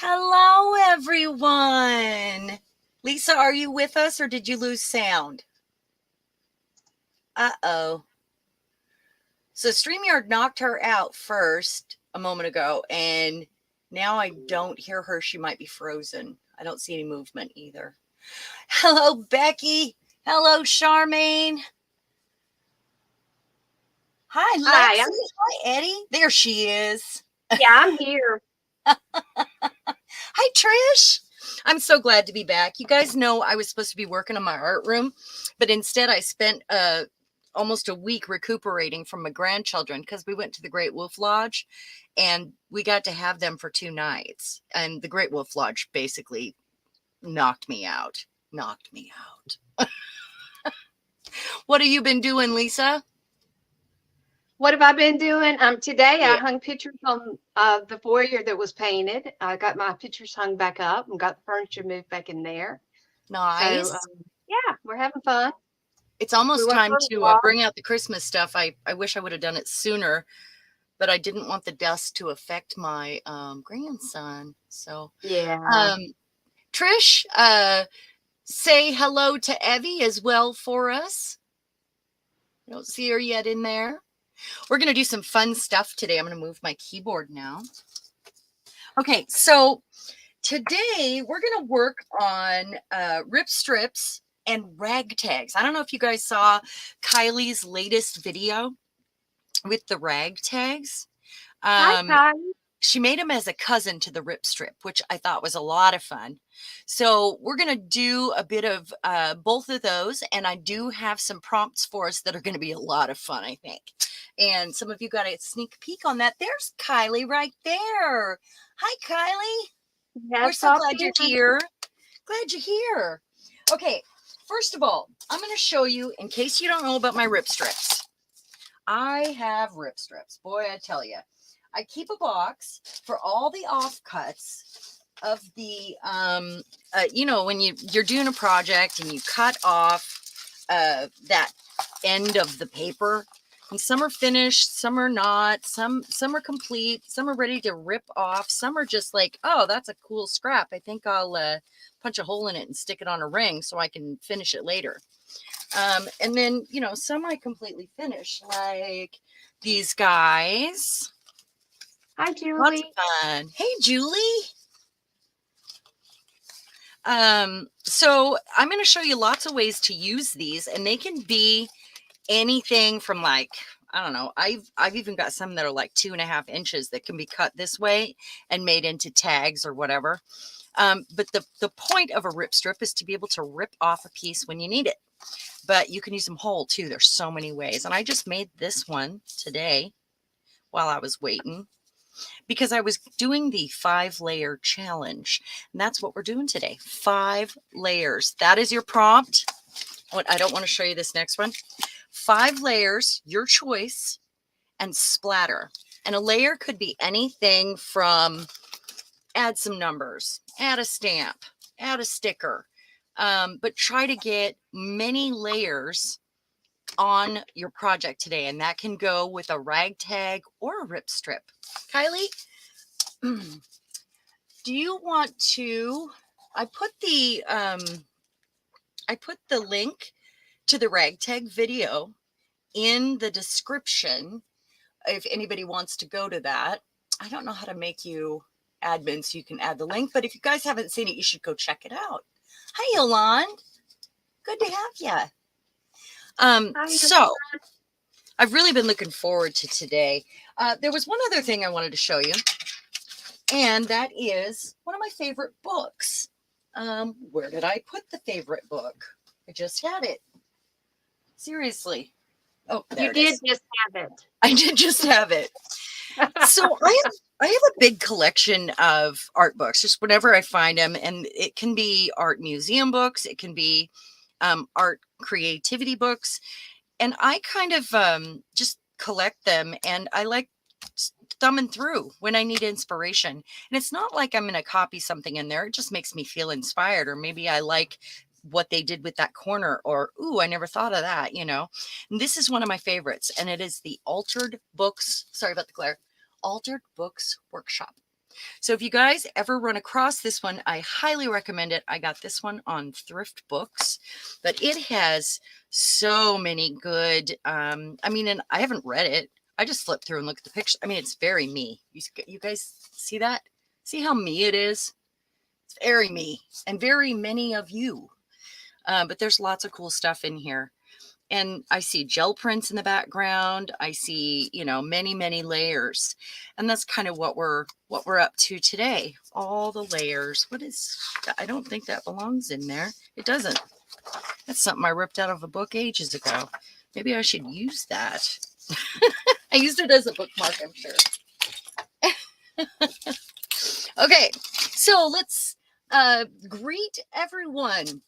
Hello, everyone. Lisa, are you with us or did you lose sound? Uh-oh. So StreamYard knocked her out first a moment ago, and now I don't hear her. She might be frozen. I don't see any movement either. Hello, Becky. Hello, Charmaine. Hi, Hi, Lexi. Hi, Eddie. There she is. I'm here. Hi, Trish. I'm so glad to be back. You guys know I was supposed to be working on my art room, but instead I spent almost a week recuperating from my grandchildren because we went to the Great Wolf Lodge and we got to have them for 2 nights. And the Great Wolf Lodge basically knocked me out. What have you been doing, Lisa? What have I been doing? Today I Yeah. hung pictures on the foyer that was painted. I got my pictures hung back up and got the furniture moved back in there. So Nice. yeah, we're having fun. It's We almost went time for a to walk. bring out the Christmas stuff. I wish I would have done it sooner, but I didn't want the dust to affect my grandson. So, Yeah. um, Trish, say hello to Evie as well for us. I don't see her yet in there. We're going to do some fun stuff today. I'm going to move my keyboard now. Okay, so today we're going to work on rip strips and rag tags. I don't know if you guys saw Kylie's latest video with the rag tags. Hi, Um, Kylie. she made them as a cousin to the rip strip, which I thought was a lot of fun. So we're going to do a bit of both of those. And I do have some prompts for us that are going to be a lot of fun, I think. And some of you got a sneak peek on that. There's Kylie right there. Hi, Kylie. We're Yes, so pop glad in. you're here. Glad you're here. Okay, first of all, I'm going to show you, in case you don't know about my rip strips. I have rip strips. Boy, I tell you. I keep a box for all the offcuts of the, when you're doing a project and you cut off that end of the paper. And some are finished, some are not, some are complete, some are ready to rip off, some are just like, oh, that's a cool scrap. I think I'll punch a hole in it and stick it on a ring so I can finish it later. And then, some I completely finish, like these guys. Hi, Lots Julie. of fun. Hey, Julie. So I'm going to show you lots of ways to use these, and they can be anything from like, I don't know. I've even got some that are like 2.5 inches that can be cut this way and made into tags or whatever. But the point of a rip strip is to be able to rip off a piece when you need it. But you can use them whole too. There's so many ways. And I just made this one today while I was waiting, because I was doing the 5-layer challenge. And that's what we're doing today. 5 layers. That is your prompt. I don't want to show you this next one. 5 layers, your choice, and splatter. And a layer could be anything from add some numbers, add a stamp, add a sticker. But try to get many layers on your project today. And that can go with a rag tag or a rip strip. Kylie, do you want to, I put the link to the ragtag video in the description if anybody wants to go to that. I don't know how to make you admin so you can add the link, but if you guys haven't seen it, you should go check it out. Hi, Yolande. Good to have you. Hi, So I've really been looking forward to today. There was one other thing I wanted to show you, and that is one of my favorite books. Where did I put the favorite book? I just had it. Seriously. Oh, there you it did is. just have it. I did just have it. So I have a big collection of art books, just whenever I find them. And it can be art museum books. It can be art creativity books. And I kind of just collect them, and I like thumbing through when I need inspiration. And it's not like I'm going to copy something in there. It just makes me feel inspired, or maybe I like what they did with that corner, or, ooh, I never thought of that, And this is one of my favorites, and it is the Altered Books. Sorry about the glare. Altered Books Workshop. So if you guys ever run across this one, I highly recommend it. I got this one on Thrift Books, but it has so many good, I mean, and I haven't read it. I just flipped through and looked at the picture. I mean, it's very me. You guys see that? See how me it is? It's very me and very many of you. But there's lots of cool stuff in here. And I see gel prints in the background. I see, you know, many, many layers. And that's kind of what we're up to today. All the layers. I don't think that belongs in there. It doesn't. That's something I ripped out of a book ages ago. Maybe I should use that. I used it as a bookmark, I'm sure. Okay, so let's greet everyone.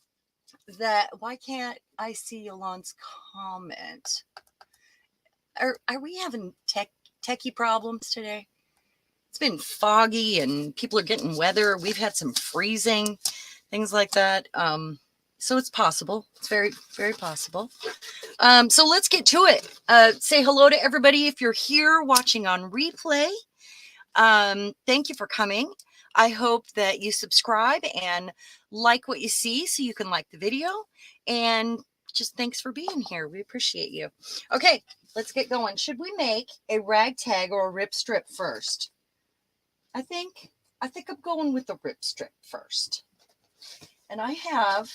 Why can't I see Yolande's comment? Are we having techie problems today? It's been foggy and people are getting weather. We've had some freezing, things like that. So it's possible. It's very, very possible. So let's get to it. Say hello to everybody if you're here watching on replay. Thank you for coming. I hope that you subscribe and like what you see so you can like the video. And just thanks for being here. We appreciate you. Okay, let's get going. Should we make a ragtag or a rip strip first? I think I'm going with the rip strip first. And I have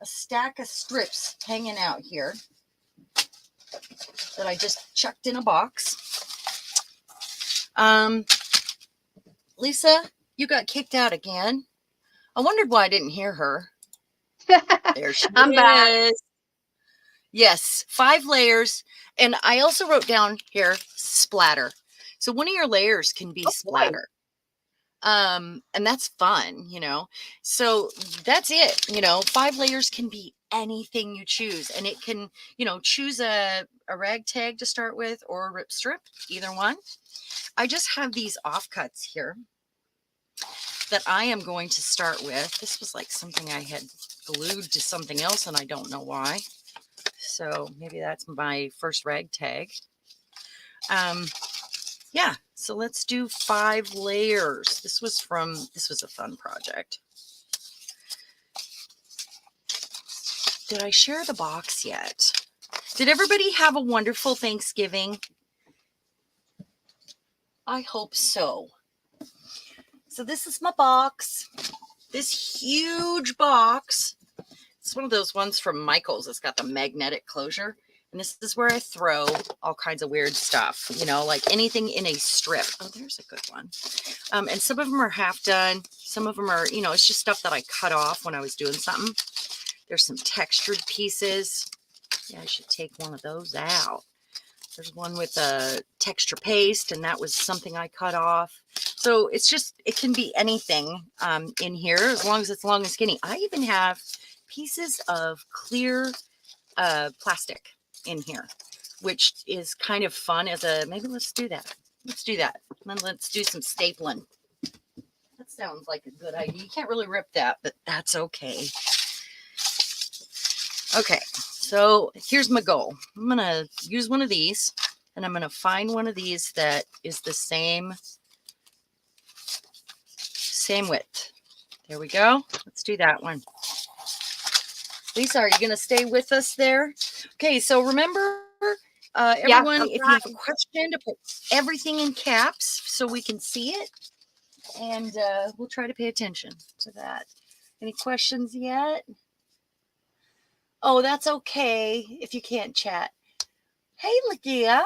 a stack of strips hanging out here that I just chucked in a box. Lisa, you got kicked out again. I wondered why I didn't hear her. There she I'm is. back. Yes, 5 layers. And I also wrote down here, splatter. So one of your layers can be splatter. And that's fun, you know. So that's it. You know, 5 layers can be anything you choose. And it can, you know, choose a ragtag to start with or a rip strip, either one. I just have these offcuts here that I am going to start with. This was like something I had glued to something else and I don't know why. So maybe that's my first ragtag. Yeah, so let's do 5 layers. This was a fun project. Did I share the box yet? Did everybody have a wonderful Thanksgiving? I hope so. So this is my box. This huge box. It's one of those ones from Michael's. It's got the magnetic closure. And this is where I throw all kinds of weird stuff, you know, like anything in a strip. Oh, there's a good one. And some of them are half done. Some of them are, you know, it's just stuff that I cut off when I was doing something. There's some textured pieces. Yeah, I should take one of those out. There's one with a texture paste, and that was something I cut off. So it's just, it can be anything in here as long as it's long and skinny. I even have pieces of clear plastic in here, which is kind of fun as a, maybe let's do that. Let's do that. And then let's do some stapling. That sounds like a good idea. You can't really rip that, but that's okay. Okay, so here's my goal. I'm going to use one of these, and I'm going to find one of these that is the same width. There we go. Let's do that one. Lisa, are you going to stay with us there? Okay, so remember, everyone, if you have a question, to put everything in caps so we can see it, and we'll try to pay attention to that. Any questions yet? Oh, that's okay if you can't chat. Hey, Lagia.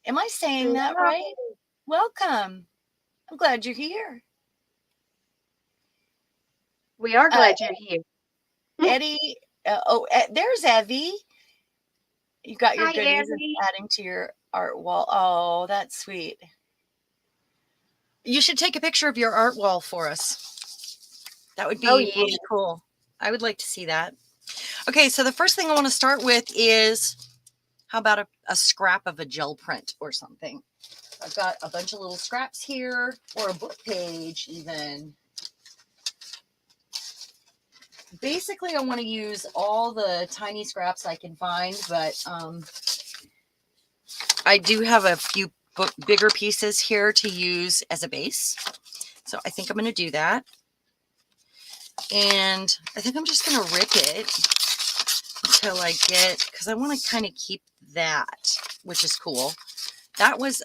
Am I saying that right? Welcome. I'm glad you're here. We are glad you're here. Eddie, there's Evie. You got your goodies adding to your art wall. Oh, that's sweet. You should take a picture of your art wall for us. That would be really cool. I would like to see that. Okay, so the first thing I want to start with is, how about a scrap of a gel print or something? I've got a bunch of little scraps here, or a book page even. Basically, I want to use all the tiny scraps I can find, but I do have a few bigger pieces here to use as a base. So I think I'm going to do that. And I think I'm just going to rip it until I get, because I want to kind of keep that, which is cool. That was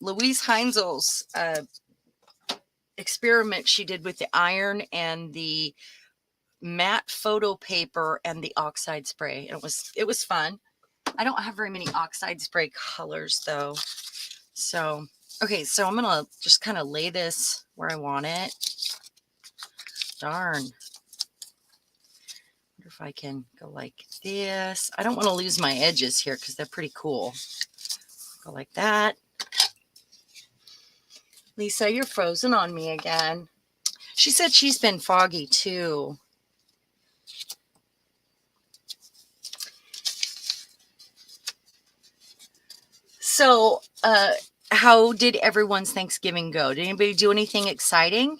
Louise Heinzel's experiment she did with the iron and the matte photo paper and the oxide spray. It was fun. I don't have very many oxide spray colors though. So, okay, so I'm gonna just kind of lay this where I want it. Darn. Wonder if I can go like this. I don't want to lose my edges here because they're pretty cool. Go like that. Lisa, you're frozen on me again. She said she's been foggy too. So, how did everyone's Thanksgiving go? Did anybody do anything exciting?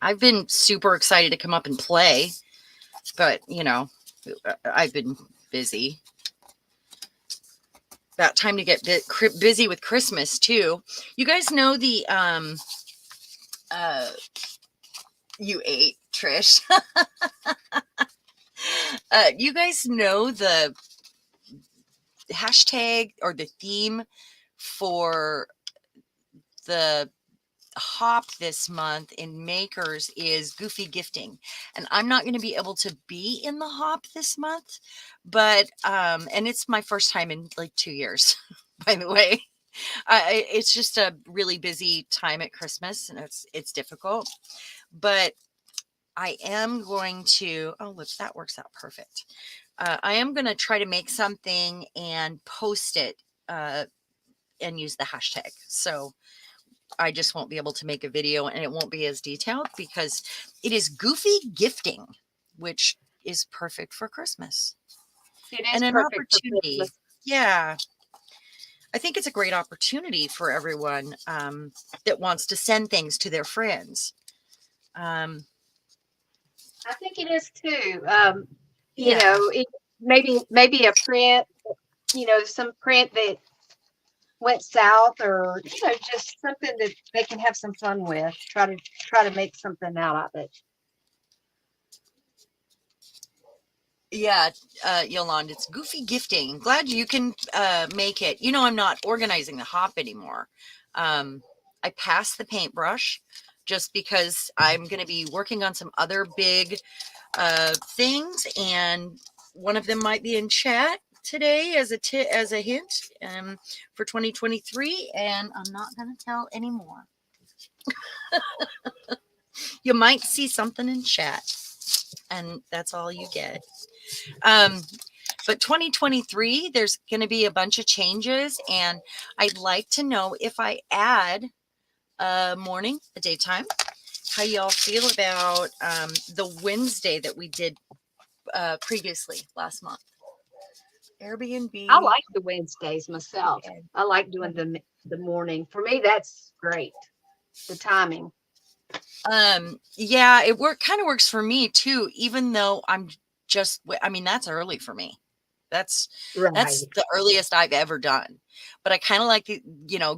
I've been super excited to come up and play, but you know, I've been busy. About time to get busy with Christmas too. You guys know the you ate, Trish. You guys know the hashtag or the theme for the hop this month in Makers is goofy gifting, and I'm not going to be able to be in the hop this month, but and it's my first time in like 2 years, by the way. It's just a really busy time at Christmas, and it's difficult, but I am going to, oh, look, that works out perfect. I am going to try to make something and post it and use the hashtag. So I just won't be able to make a video, and it won't be as detailed because it is goofy gifting, which is perfect for Christmas. It is and an perfect opportunity. Yeah. I think it's a great opportunity for everyone that wants to send things to their friends. I think it is too. You Yeah. know, maybe a print, some print that went south, or just something that they can have some fun with. Try to make something out of it. Yeah, Yolanda, it's goofy gifting. Glad you can make it. You know, I'm not organizing the hop anymore. I passed the paintbrush just because I'm going to be working on some other big things, and one of them might be in chat today as a hint for 2023, and I'm not going to tell anymore. You might see something in chat, and that's all you get. But 2023, there's going to be a bunch of changes, and I'd like to know if I add a morning, a daytime, how y'all feel about the Wednesday that we did previously last month. Airbnb. I like the Wednesdays myself. I like doing the morning. For me, that's great. The timing. Yeah, kind of works for me too, even though that's early for me. That's the earliest I've ever done. But I kind of like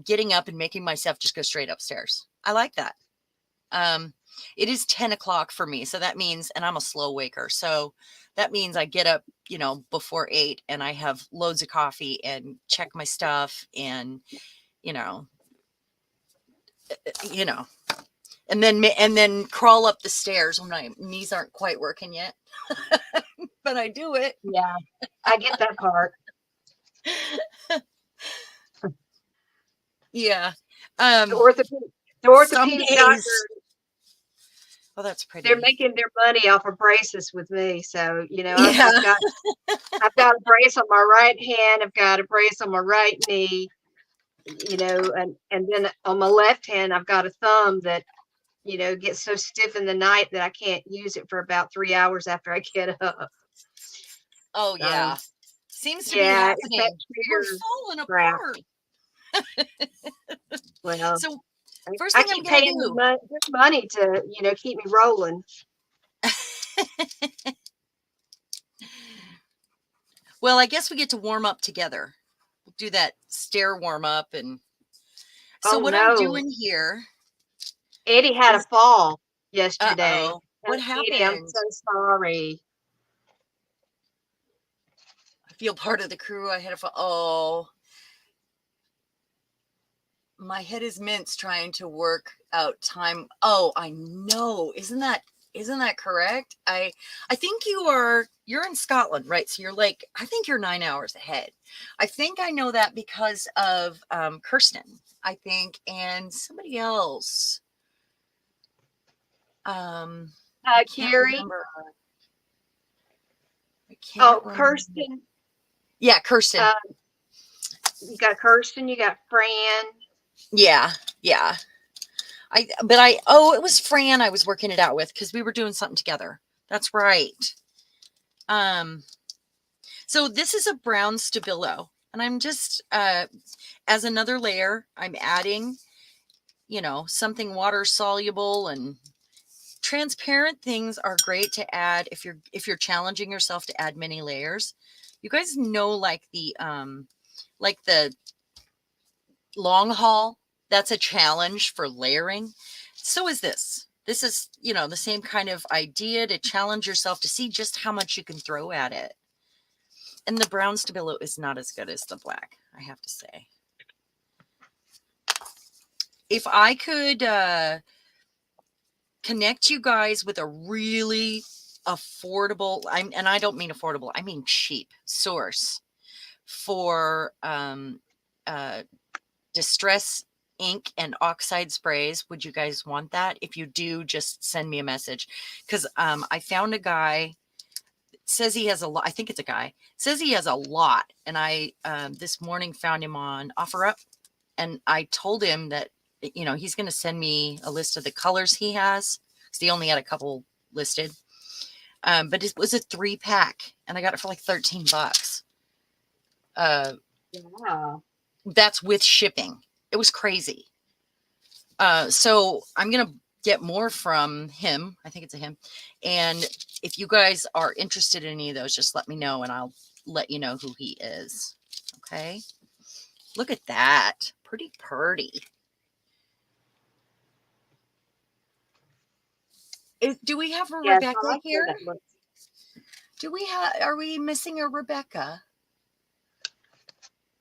getting up and making myself just go straight upstairs. I like that. It is 10 o'clock for me. So that means, and I'm a slow waker. So that means I get up, before 8, and I have loads of coffee and check my stuff and, you know, and then crawl up the stairs when my knees aren't quite working yet. But I do it. Yeah, I get that part. Yeah. The orthopedic doctor. Oh, that's pretty. They're making their money off of braces with me. So, Yeah. I've got a brace on my right hand. I've got a brace on my right knee, and then on my left hand, I've got a thumb that, gets so stiff in the night that I can't use it for about 3 hours after I get up. Oh, yeah. Seems to be happening. We're falling apart. Well, so first I thing keep I'm paying do. money to, keep me rolling. Well, I guess we get to warm up together. We'll do that stair warm up. And so Oh what I'm no. doing here Eddie had a is, fall yesterday. uh-oh, what Eddie, I'm happened? so sorry. I feel part of the crew. I had a, oh, my head is mince trying to work out time. Oh, I know. Isn't that correct? I think you're in Scotland, right? So you're like, I think you're 9 hours ahead. I think I know that because of Kirsten, I think, and somebody else. I can't Carrie. remember. I can't Oh, remember. Kirsten. Yeah, Kirsten. Uh, you got Kirsten. You got Fran. Yeah, yeah. It was Fran I was working it out with because we were doing something together. That's right. Um, so this is a brown Stabilo, and I'm just, as another layer, I'm adding, something water soluble, and transparent things are great to add if you're challenging yourself to add many layers. You guys know, like the long haul, that's a challenge for layering. So is this. This is, the same kind of idea to challenge yourself to see just how much you can throw at it. And the brown Stabilo is not as good as the black, I have to say. If I could connect you guys with a really affordable, and I don't mean affordable, I mean cheap source for distress ink and oxide sprays, would you guys want that? If you do, just send me a message, because I found a guy, says he has a lot. I think it's a guy, says he has a lot, and I this morning found him on OfferUp, and I told him that he's going to send me a list of the colors he has, because he only had a couple listed. But it was a 3-pack, and I got it for like $13. Wow. That's with shipping. It was crazy. So I'm going to get more from him. I think it's a him. And if you guys are interested in any of those, just let me know and I'll let you know who he is. Okay. Look at that. Pretty purdy. Do we have a Yes, Rebecca I like where here? that looks. Are we missing a Rebecca?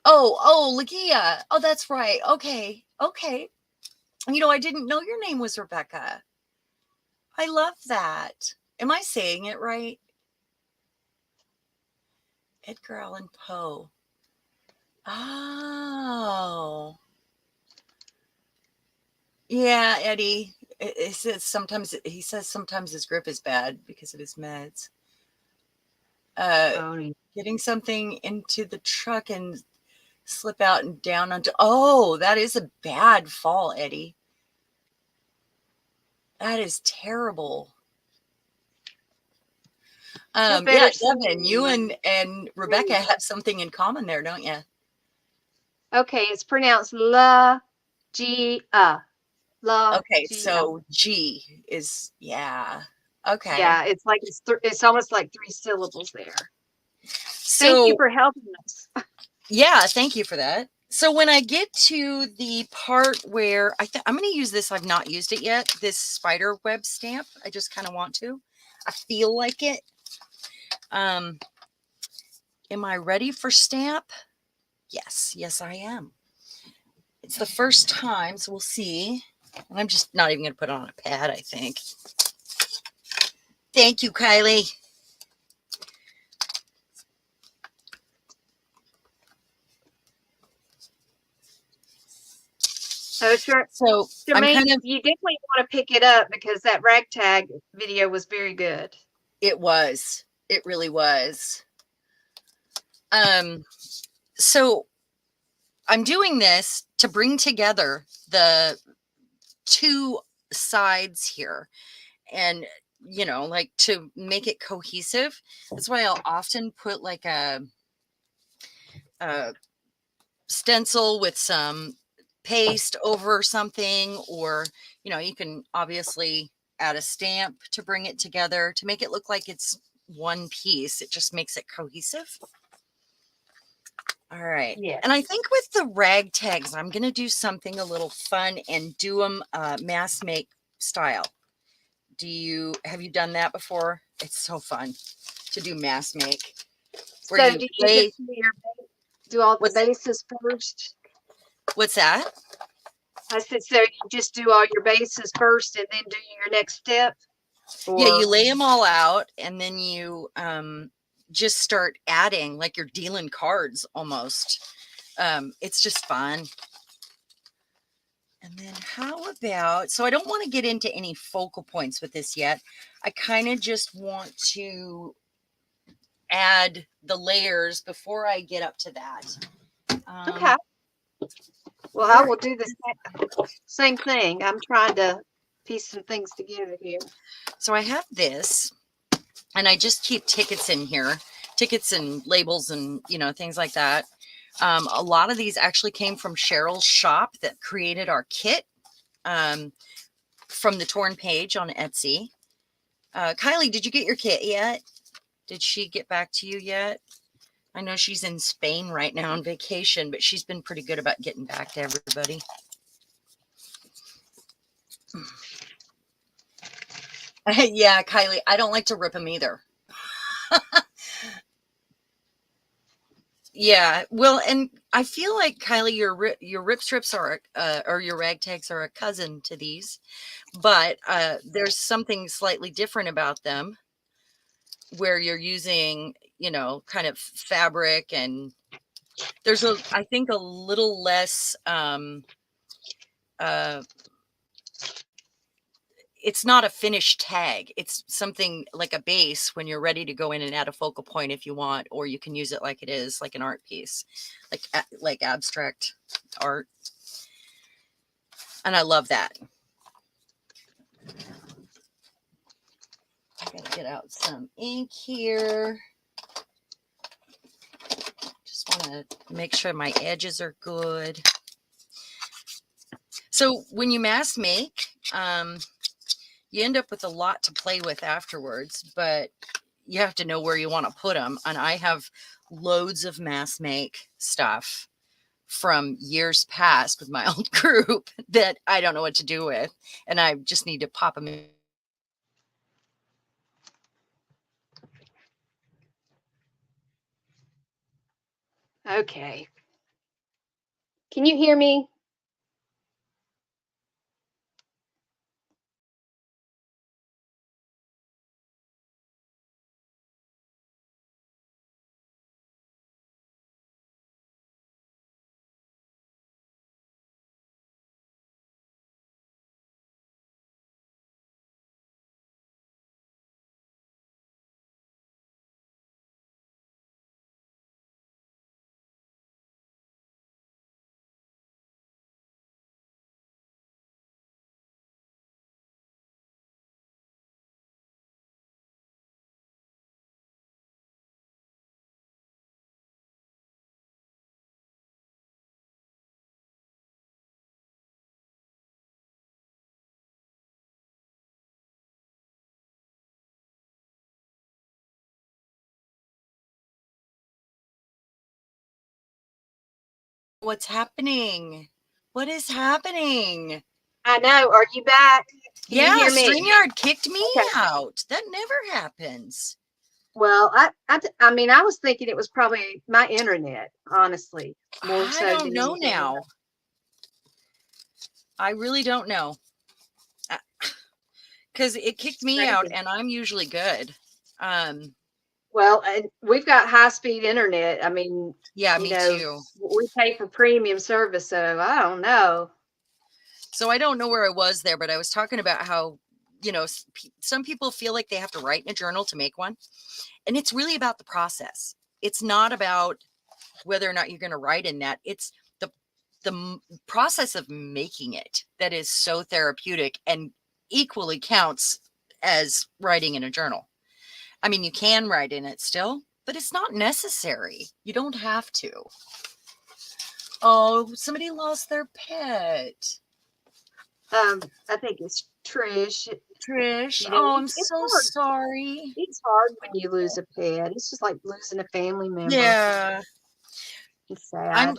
Oh, Lagia. Oh, that's right. Okay. I didn't know your name was Rebecca. I love that. Am I saying it right? Edgar Allan Poe. Oh. Yeah, Eddie. He says sometimes his grip is bad because of his meds. Oh, yeah. Getting something into the truck and slip out and down onto. Oh, that is a bad fall, Eddie. That is terrible. Feel Yeah, better Devin, you soon. and Rebecca have something in common there, don't you? Okay, it's pronounced La Gia. La Okay, Gia. so G is, yeah. Okay. Yeah, it's like it's almost like 3 syllables there. Thank you So for helping us. yeah, thank you for that. So when I get to the part where I'm going to use this, I've not used it yet, this spider web stamp. I just kind of want to. I feel like it. Am I ready for stamp? Yes, I am. It's the first time, so we'll see. And I'm just not even going to put it on a pad, I think. Thank you, Kylie. So sure, So I'm Jermaine, kind of, you definitely want to pick it up because that ragtag video was very good. it really was. So I'm doing this to bring together the two sides here, and like to make it cohesive. That's why I'll often put like a stencil with some paste over something, or you can obviously add a stamp to bring it together to make it look like it's one piece. It just makes it cohesive. All right. Yes. And I think with the rag tags, I'm going to do something a little fun and do them mass make style. Have you done that before? It's so fun to do mass make. Where So you do you lay, just do all the what's bases first? what's that? I said, so you just do all your bases first and then do your next step? Yeah, you Or lay them all out and then you just start adding like you're dealing cards almost. It's just fun. And then how about, so I don't want to get into any focal points with this yet. I kind of just want to add the layers before I get up to that. okay. Well, I will do the same thing. I'm trying to piece some things together here. So I have this, and I just keep tickets in here, tickets and labels and, things like that. A lot of these actually came from Cheryl's shop that created our kit from the torn page on Etsy. Kylie, did you get your kit yet? Did she get back to you yet? I know she's in Spain right now on vacation, but she's been pretty good about getting back to everybody. Yeah, Kylie, I don't like to rip them either. Yeah, well, and I feel like Kylie, your rip strips are or your rag tags are a cousin to these, but there's something slightly different about them, where you're using, kind of fabric, and there's I think a little less it's not a finished tag. It's something like a base when you're ready to go in and add a focal point if you want, or you can use it like it is, like an art piece, like abstract art. And I love that. I gotta get out some ink here. Just want to make sure my edges are good. So when you mass make, you end up with a lot to play with afterwards, but you have to know where you want to put them. And I have loads of mass make stuff from years past with my old group that I don't know what to do with. And I just need to pop them in. Okay. Can you hear me? What's happening? What is happening? I know. Are you back? Can you Yeah, hear me? StreamYard kicked me Okay. out. That never happens. Well, I mean, I was thinking it was probably my internet, honestly, more I so than don't know anything now. else. I really don't know. Because it kicked me out Crazy. and I'm usually good. Well, and we've got high-speed internet. I mean, Yeah, me too. we pay for premium service, so I don't know. So I don't know where I was there, but I was talking about how, some people feel like they have to write in a journal to make one. And it's really about the process. It's not about whether or not you're going to write in that. It's the process of making it that is so therapeutic and equally counts as writing in a journal. I mean, you can write in it still, but it's not necessary. You don't have to. Oh, somebody lost their pet. I think it's Trish. Trish. You know, Oh, I'm it's so hard. sorry. It's hard when you lose a pet. It's just like losing a family member. Yeah. It's I'm sad.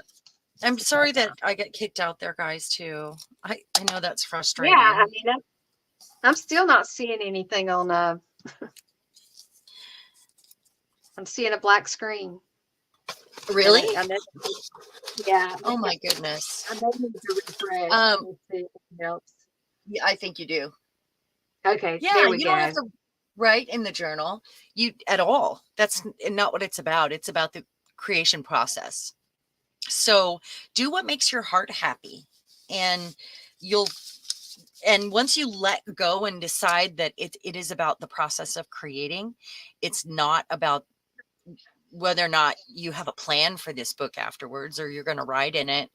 I'm It's a sad sorry that time. I get kicked out there, guys, too. I know that's Yeah, I frustrating. mean, I'm still not seeing anything on. I'm seeing a black screen, and Really? I know. Yeah, Oh my goodness. I may need to refresh. Let Um, me see anything else. yeah, I think you do. Okay, Yeah, there we you don't have go. to write in the journal you at all. That's not what it's about. It's about the creation process. So do what makes your heart happy, and you'll and once you let go and decide that it is about the process of creating, it's not about whether or not you have a plan for this book afterwards or you're going to write in it.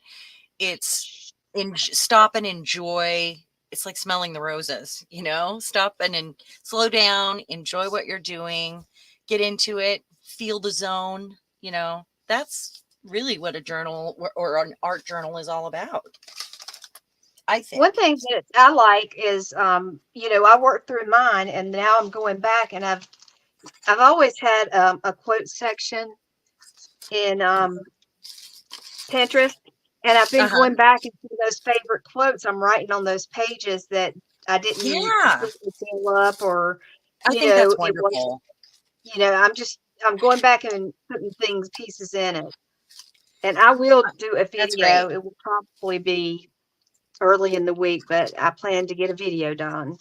It's stop and enjoy. It's like smelling the roses, stop and slow down, enjoy what you're doing, get into it, feel the zone. That's really what a journal or an art journal is all about, I One think. thing that I like is, I worked through mine, and now I'm going back, and I've always had a quote section in Pinterest, and I've been Uh-huh. going back into those favorite quotes. I'm writing on those pages that I didn't Yeah, completely fill up, or I think that's it wasn't. wonderful. I'm going back and putting things pieces in it, and I will do a That's video. great. It will probably be early in the week, but I plan to get a video done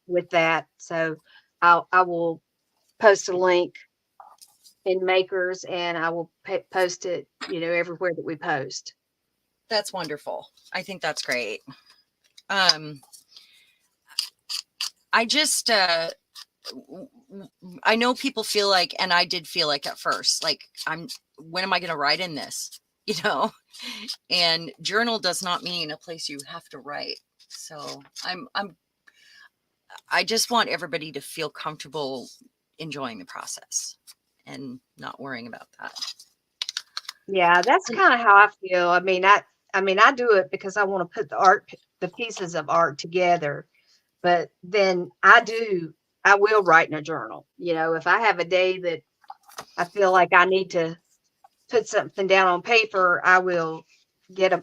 with that. So I will post a link in Makers, and I will post it, everywhere that we post. That's wonderful. I think that's great. um I just I know people feel like, and I did feel like at first, like, when am I going to write in this? You know, and journal does not mean a place you have to write. So I just want everybody to feel comfortable enjoying the process and not worrying about that. Yeah, that's And kind of how I feel. I do it because I want to put the pieces of art together. But then I will write in a journal. If I have a day that I feel like I need to put something down on paper, I will get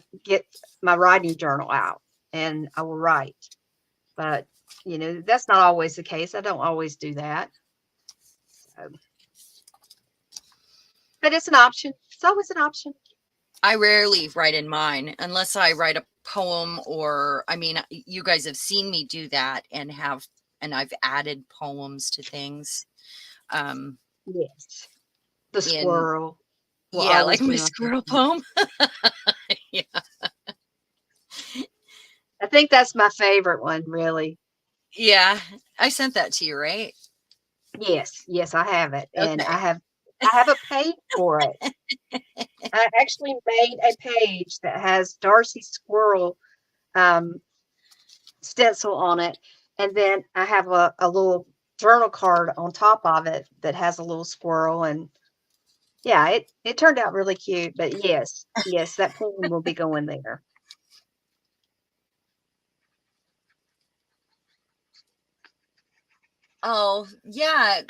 my writing journal out, and I will write. But that's not always the case. I don't always do that. So, but it's an option. It's always an option. I rarely write in mine unless I write a poem, or I mean, you guys have seen me do that and I've added poems to things. Um, Yes. The in squirrel will Yeah, like always be my my squirrel favorite. poem. Yeah. I think that's my favorite one, really. Yeah, I sent that to you, right? Yes, yes, I have it, and Okay. I have a page for it. I actually made a page that has Darcy Squirrel um, stencil on it, and then I have a little journal card on top of it that has a little squirrel, and yeah, it turned out really cute. But yes, yes, that poem will be going there. Oh, yeah.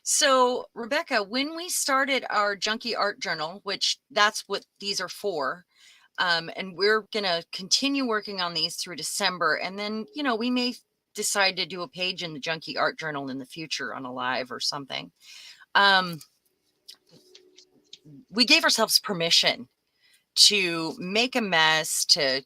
So Rebecca, when we started our junky art journal, which that's what these are for, and we're gonna continue working on these through December, and then we may decide to do a page in the junky art journal in the future on a live or something. Um, we gave ourselves permission to make a mess, to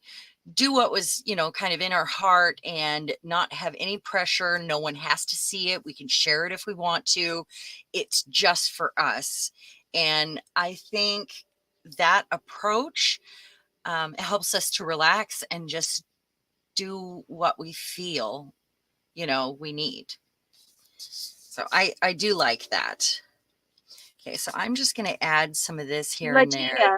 do what was, kind of in our heart and not have any pressure. No one has to see it. We can share it if we want to. It's just for us. And I think that approach helps us to relax and just do what we feel, we need. So I do like that. Okay, so I'm just going to add some of this here and there. Legia,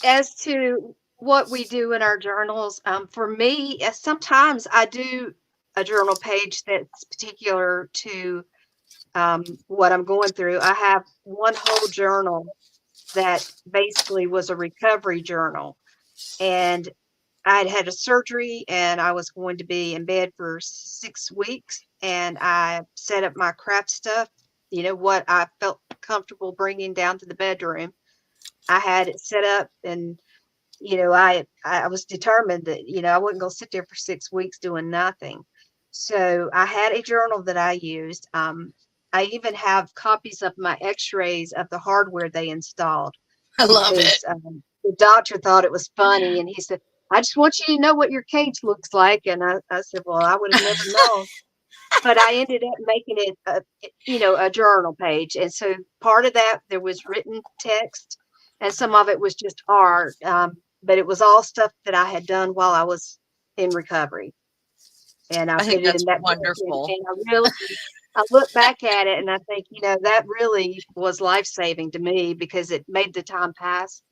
as to what we do in our journals, for me, sometimes I do a journal page that's particular to what I'm going through. I have one whole journal that basically was a recovery journal. And I had had a surgery and I was going to be in bed for 6 weeks. And I set up my craft stuff, what I felt comfortable bringing down to the bedroom. I had it set up, and I was determined that I wasn't going to sit there for 6 weeks doing nothing. So I had a journal that I used. I even have copies of my X-rays of the hardware they installed, I love it. because the doctor thought it was funny, and he said, "I just want you to know what your cage looks like." And I said, "Well, I would have never known." But I ended up making it a journal page. And so part of that, there was written text, and some of it was just art. But it was all stuff that I had done while I was in recovery. And I I think put it that's in that book, wonderful. and I look back at it and I think, that really was life-saving to me, because it made the time pass.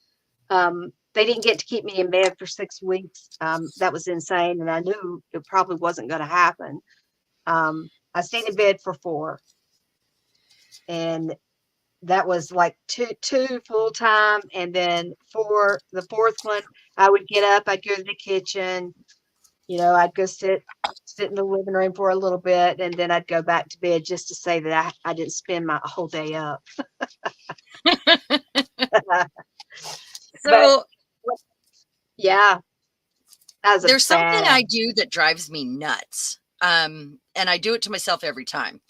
They didn't get to keep me in bed for 6 weeks. That was insane. And I knew it probably wasn't going to happen. I stayed in bed for 4, and that was like two full time. And then for the fourth one, I would get up, I'd go to the kitchen, I'd go sit in the living room for a little bit, and then I'd go back to bed, just to say that I didn't spend my whole day up. But So yeah, that was a there's something bad. I do that drives me nuts. And I do it to myself every time.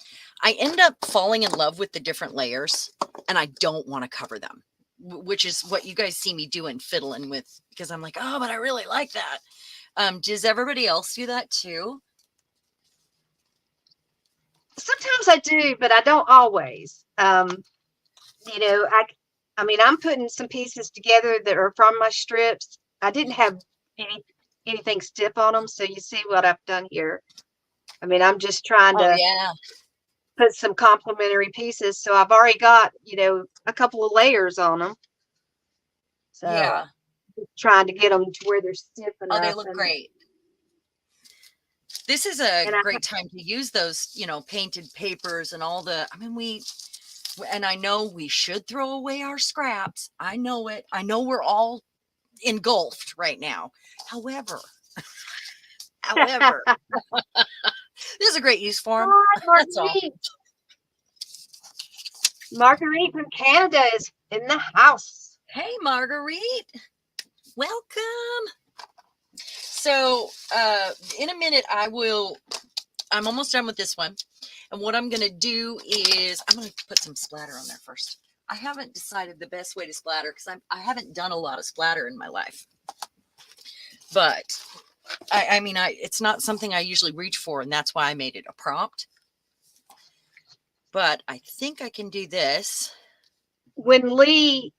I end up falling in love with the different layers, and I don't want to cover them, which is what you guys see me doing, fiddling with, because I'm like, oh, but I really like that. Does everybody else do that too? Sometimes I do, but I don't always. I mean, I'm putting some pieces together that are from my strips. I didn't have any anything stiff on them, so you see what I've done here. I mean, I'm just trying Oh to yeah, put some complementary pieces, so I've already got a couple of layers on them. So yeah. just trying to get them to where they're stiff Oh, they enough, look and great. This is a and I great time to use those, painted papers and all the. I mean, and I know we should throw away our scraps. I know it. I know we're all engulfed right now. However, however, this is a great use for them. Hi, That's all. Marguerite. Marguerite from Canada is in the house. Hey, Marguerite, welcome. So, in a minute, I'm almost done with this one. And what I'm going to do is I'm going to put some splatter on there first. I haven't decided the best way to splatter, because I haven't done a lot of splatter in my life. But I mean, it's not something I usually reach for, and that's why I made it a prompt. But I think I can do this. When Lee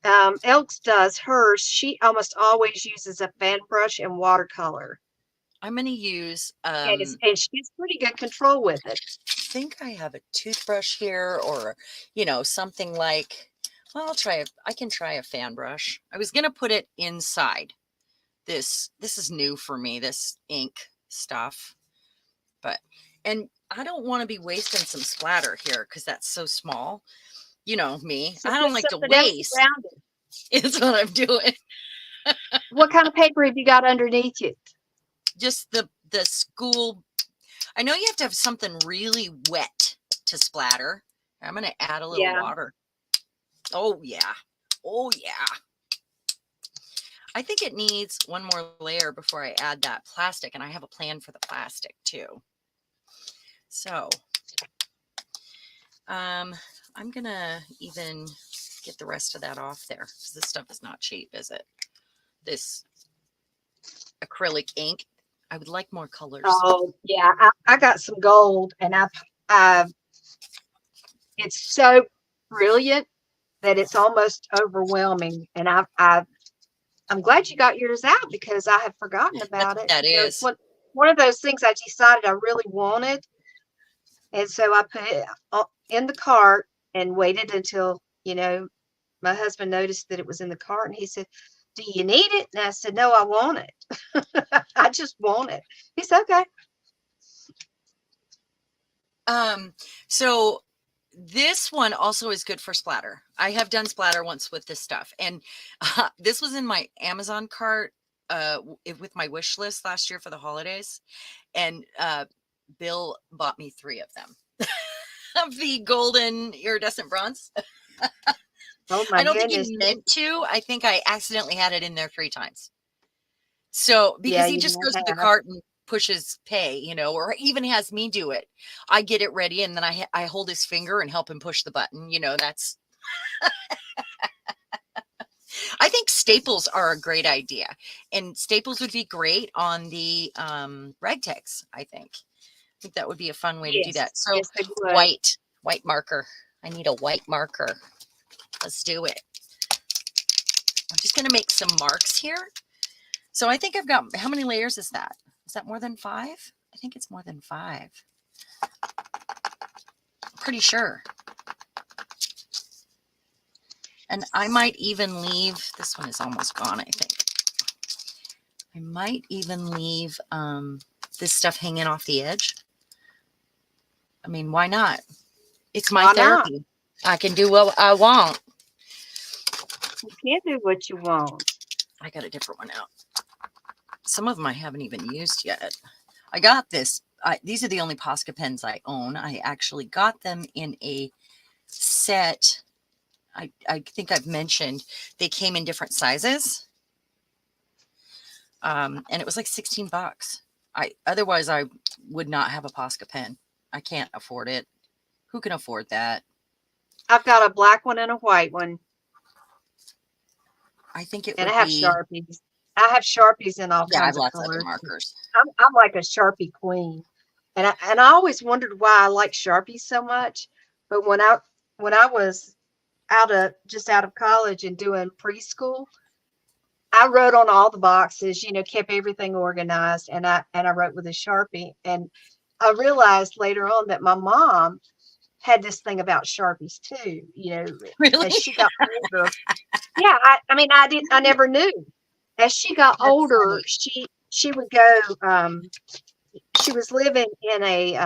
Elks does hers, she almost always uses a fan brush and watercolor, I'm going to use, and she gets pretty good control with it. I think I have a toothbrush here, or, something like, well, I can try a fan brush. I was going to put it inside. This is new for me, this ink stuff. And I don't want to be wasting some splatter here, because that's so small. You know me. So I put don't like to something else waste. around it. Is what I'm doing. What kind of paper have you got underneath it? Just the school. I know you have to have something really wet to splatter. I'm going to add a little Yeah. water. Oh yeah. Oh yeah. I think it needs one more layer before I add that plastic, and I have a plan for the plastic too. So, I'm gonna even get the rest of that off there, because this stuff is not cheap, is it? This acrylic ink. I would like more colors. Oh yeah, I got some gold, and I've it's so brilliant that it's almost overwhelming. And I'm glad you got yours out, because I had forgotten That's about what it. that It's is. one of those things I decided I really wanted, and so I put it in the cart and waited until my husband noticed that it was in the cart, and he said, "Do you need it?" And I said, "No, I want it. I just want it." He said, "Okay." So this one also is good for splatter. I have done splatter once with this stuff, and this was in my Amazon cart with my wish list last year for the holidays, and Bill bought me 3 of them of the golden iridescent bronze. Oh I my don't think goodness. he meant to. I think I accidentally had it in there 3 times. So Yeah, because he you just don't goes to the have. cart and pushes pay, or even has me do it. I get it ready and then I hold his finger and help him push the button. That's I think staples are a great idea, and staples would be great on the ragtags. I think that would be a fun way to do Yes, that. So yes, they would. white marker. I need a white marker. Let's do it. I'm just going to make some marks here. So I think I've got, how many layers is that? Is that more than 5? I think it's more than 5. I'm pretty sure. And I might even leave, this one is almost gone, I think. I might even leave this stuff hanging off the edge. I mean, why not? It's my Why not? therapy. I can do what I want. You can't do what you want. I got a different one out. Some of them I haven't even used yet. I got this. These are the only Posca pens I own. I actually got them in a set. I think I've mentioned they came in different sizes. And it was like 16 bucks. Otherwise I would not have a Posca pen. I can't afford it. Who can afford that? I've got a black one and a white one, I think it and I would have be, Sharpies. I have Sharpies in all yeah, I have kinds of lots of other colors. markers. I'm like a Sharpie queen, and I always wondered why I like Sharpies so much. But when I was just out of college and doing preschool, I wrote on all the boxes, kept everything organized, and I wrote with a Sharpie. And I realized later on that my mom had this thing about Sharpies too. As Really? she got older, yeah, I never knew. As she got That's older, funny. she would go. She was living in a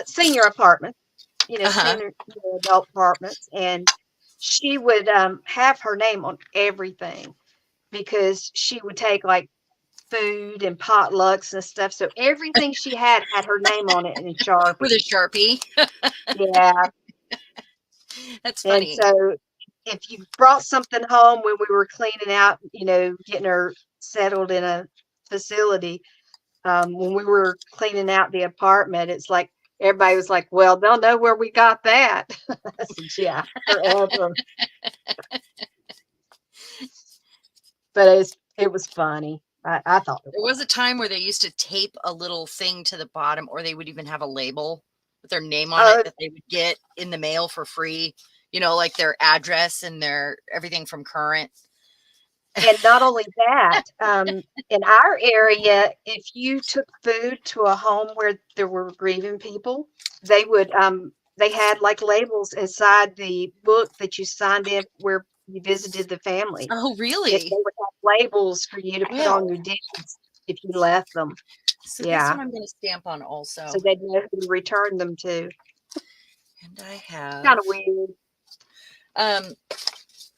senior apartment, Uh-huh. senior adult apartments, and she would have her name on everything because she would take like food and potlucks and stuff. So everything she had her name on it in With a Sharpie. Sharpie. Yeah. That's And funny. so if you brought something home when we were cleaning out, getting her settled in a facility, when we were cleaning out the apartment, it's like everybody was like, well, they'll know where we got that. I said, yeah, forever. But it was funny. I thought it There was. was a time where they used to tape a little thing to the bottom, or they would even have a label with their name on it Oh, that they would get in the mail for free, like their address and their everything from current. and not only that, in our area, if you took food to a home where there were grieving people, they had like labels inside the book that you signed in where you visited the family. Oh, They really? would have labels for you to put on Well, your dishes if you left them. so this Yeah, one I'm going to stamp on also. so they'd know who to return them to. And I have, Kind of weird. um,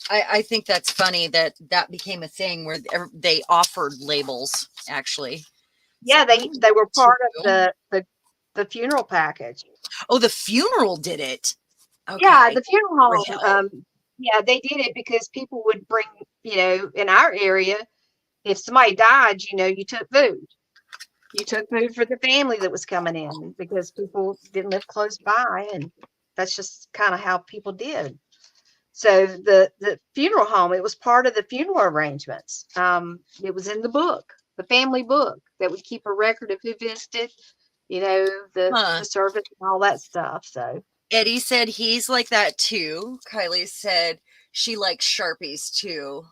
I think that's funny that became a thing where they offered labels actually. So Yeah, I'm they going they were to, part of the funeral package. oh, the funeral did it. Yeah, Okay. the funeral home. Well, Yeah, they did it because people would bring, in our area, if somebody died, you took food. You took food for the family that was coming in because people didn't live close by, and that's just kind of how people did. So the funeral home, it was part of the funeral arrangements. It was in the book, the family book that would keep a record of who visited, huh. the service and all that stuff. So Eddie said he's like that too. Kylie said she likes Sharpies too.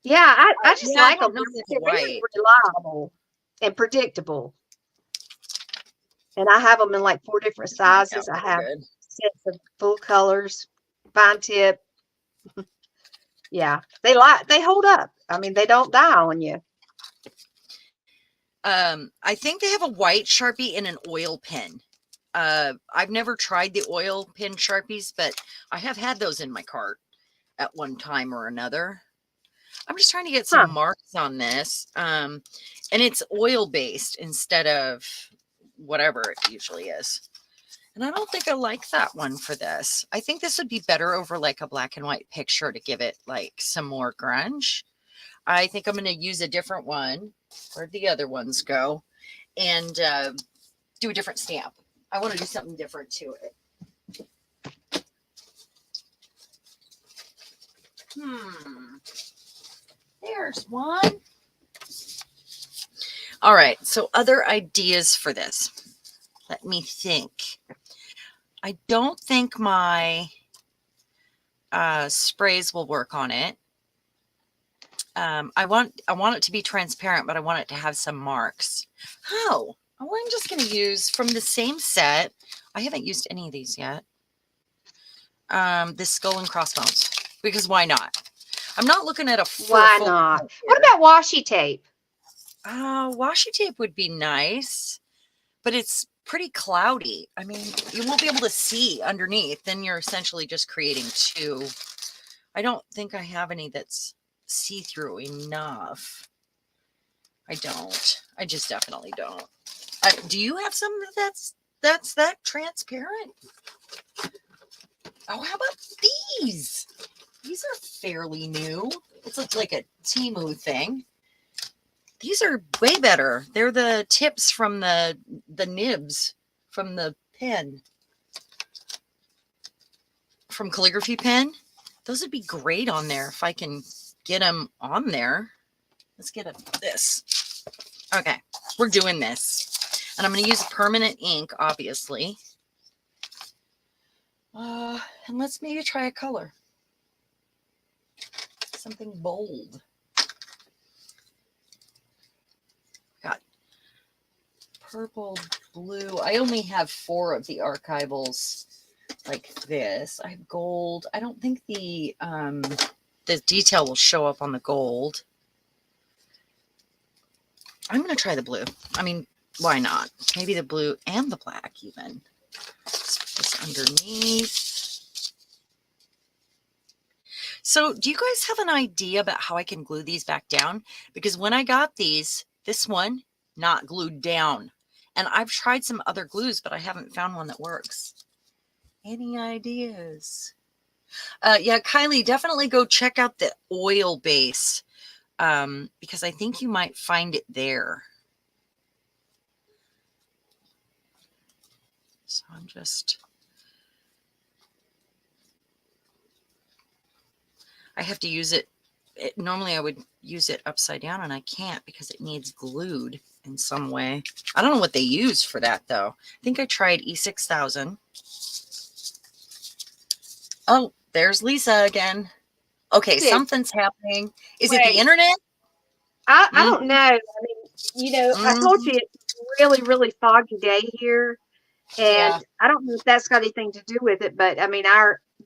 yeah, I just Yeah, I like don't them. know with They're very white. reliable and predictable. And I have them in like 4 different This will work sizes. out I really have good. sets of full colors, fine tip. Yeah, they hold up. I mean, they don't die on you. I think they have a white Sharpie and an oil pen. I've never tried the oil pen Sharpies, but I have had those in my cart. at one time or another. I'm just trying to get some Huh. marks on this. And it's oil based instead of whatever it usually is. And I don't think I like that one for this. I think this would be better over like a black and white picture to give it like some more grunge. I think I'm going to use a different one. Where'd the other ones go? And do a different stamp. I want to do something different to it. There's one. All right. So other ideas for this. Let me think. I don't think my sprays will work on it. I want it to be transparent, but I want it to have some marks. How? Oh, I'm just going to use from the same set. I haven't used any of these yet. This skull and crossbones, because why not? I'm not looking at a Why not? What about washi tape? Washi tape would be nice, but it's pretty cloudy. I mean, you won't be able to see underneath. Then you're essentially just creating two. I don't think I have any that's see-through enough. I don't. I just definitely don't. Do you have some that's that transparent? Oh, how about these? These are fairly new. It looks like a Temu thing. These are way better. They're the tips from the nibs from the pen. From calligraphy pen. Those would be great on there if I can get them on there. Let's get this. Okay, we're doing this. And I'm going to use permanent ink, obviously. And let's maybe try a color. Something bold. Got purple, blue. I only have 4 of the archivals like this. I have gold. I don't think the detail will show up on the gold. I'm going to try the blue. I mean, why not? Maybe the blue and the black even. Let's put this underneath. So do you guys have an idea about how I can glue these back down? Because when I got these, this one, not glued down. And I've tried some other glues, but I haven't found one that works. Any ideas? Yeah, Kylie, definitely go check out the oil base because I think you might find it there. So I'm just... I have to use it. Normally I would use it upside down and I can't because it needs glued in some way. I don't know what they use for that though. I think I tried E6000. Oh, there's Lisa again. Okay, something's happening. Is it the internet? I don't know. I mean, I told you it's really, really foggy day here. And I don't know if that's got anything to do with it, but I mean,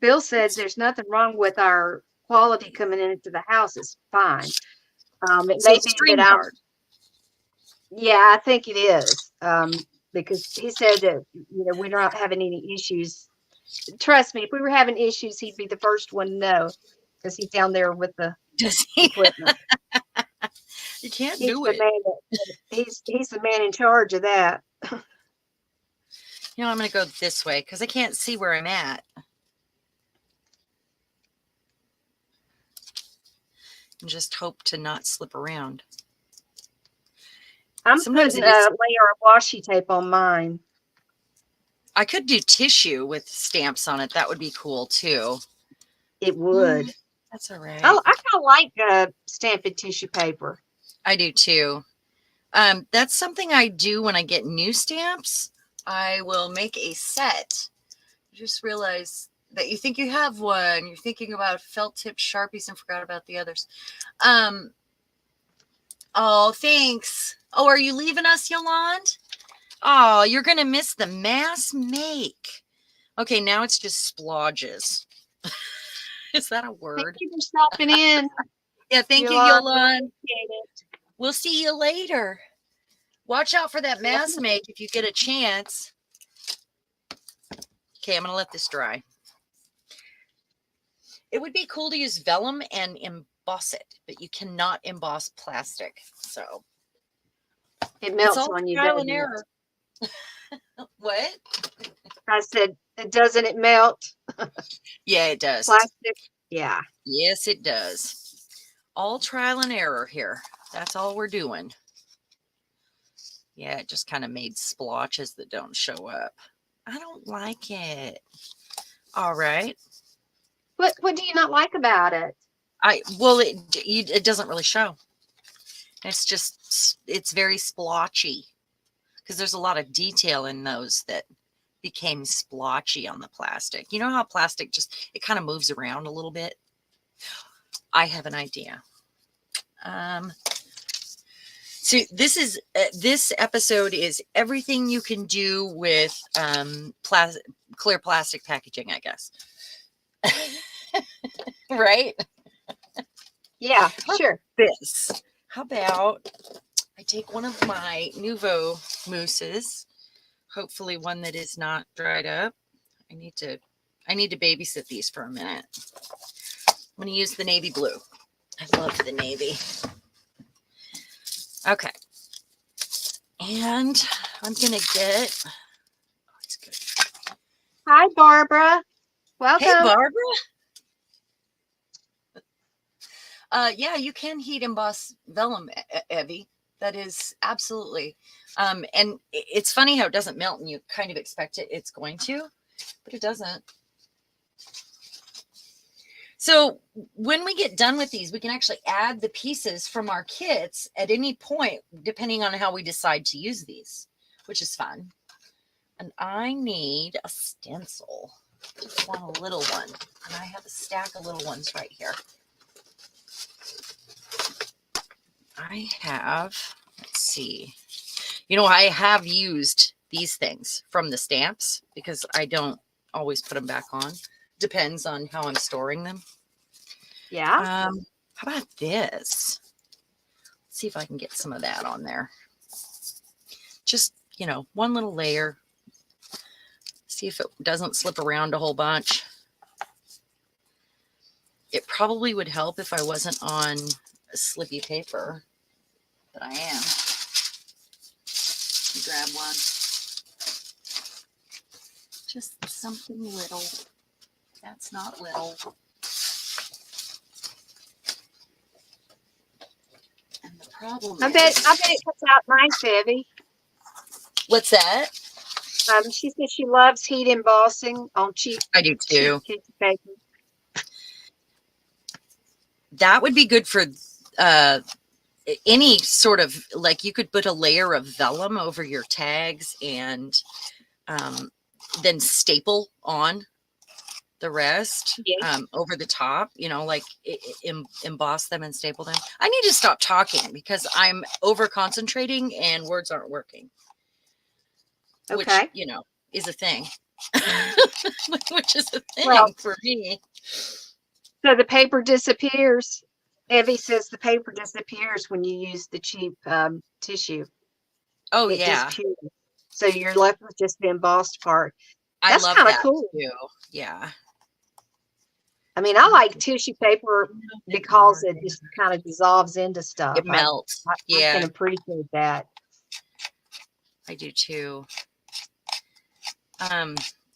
Bill said there's nothing wrong with our quality coming into the house. It's fine. It So may be that I think it is. Because he said that, we're not having any issues. Trust me, if we were having issues, he'd be the first one to know because he's down there with the equipment. You can't do it. He's the man in charge of that. I'm going to go this way because I can't see where I'm at. And just hope to not slip around. I'm putting a layer of washi tape on mine. I could do tissue with stamps on it. That would be cool too. It would. That's all right. I kind of like stamped tissue paper. I do too. That's something I do when I get new stamps. I will make a set. You just realize that you think you have one. You're thinking about felt tip Sharpies and forgot about the others. Oh, thanks. Oh, are you leaving us, Yolande? Oh, you're going to miss the mass make. Okay, now it's just splodges. Is that a word? Thank you for stopping in. Yeah, thank you, Yolande. We'll see you later. Watch out for that mass make if you get a chance. Okay, I'm going to let this dry. It would be cool to use vellum and emboss it, but you cannot emboss plastic. So It it's melts all on you, trial doesn't and it? error. What? I said, doesn't it melt? Yeah, it does. Plastic? Yeah. Yes, it does. All trial and error here. That's all we're doing. Yeah, it just kind of made splotches that don't show up. I don't like it. All right. What do you not like about it? It doesn't really show. It's very splotchy because there's a lot of detail in those that became splotchy on the plastic. You know how plastic it kind of moves around a little bit? I have an idea. So this episode is everything you can do with clear plastic packaging, I guess. Right? Yeah, sure. How about I take one of my Nouveau mousses, hopefully one that is not dried up. I need to babysit these for a minute. I'm going to use the navy blue. I love the navy. Okay. And I'm going to get, oh, it's good. Hi, Barbara. Welcome. Hey, Barbara. Yeah, you can heat emboss vellum, Evie. That is absolutely. And it's funny how it doesn't melt and you kind of expect it's going to, but it doesn't. So when we get done with these, we can actually add the pieces from our kits at any point, depending on how we decide to use these, which is fun. And I need a stencil. I just want a little one. And I have a stack of little ones right here. I have, let's see. You know, I have used these things from the stamps because I don't always put them back on. Depends on how I'm storing them. Yeah. How about this? Let's see if I can get some of that on there. Just, one little layer. See if it doesn't slip around a whole bunch. It probably would help if I wasn't on a slippy paper, but I am. Grab one. Just something little. That's not little. And the problem I bet it cuts out nice, Evie. What's that? She said she loves heat embossing on cheap. I do too. Cheap paper. That would be good for any sort of, like, you could put a layer of vellum over your tags and then staple on the rest over the top, emboss them and staple them. I need to stop talking because I'm over concentrating and words aren't working. Okay. Which, is a thing. Which is a thing for me. So the paper disappears. Evie says the paper disappears when you use the cheap tissue. Oh, it yeah. Disappears. So you're left with just the embossed part. That's kind of cool. Too. Yeah. I mean, I like tissue paper because it just kind of dissolves into stuff. It melts. I can appreciate that. I do too.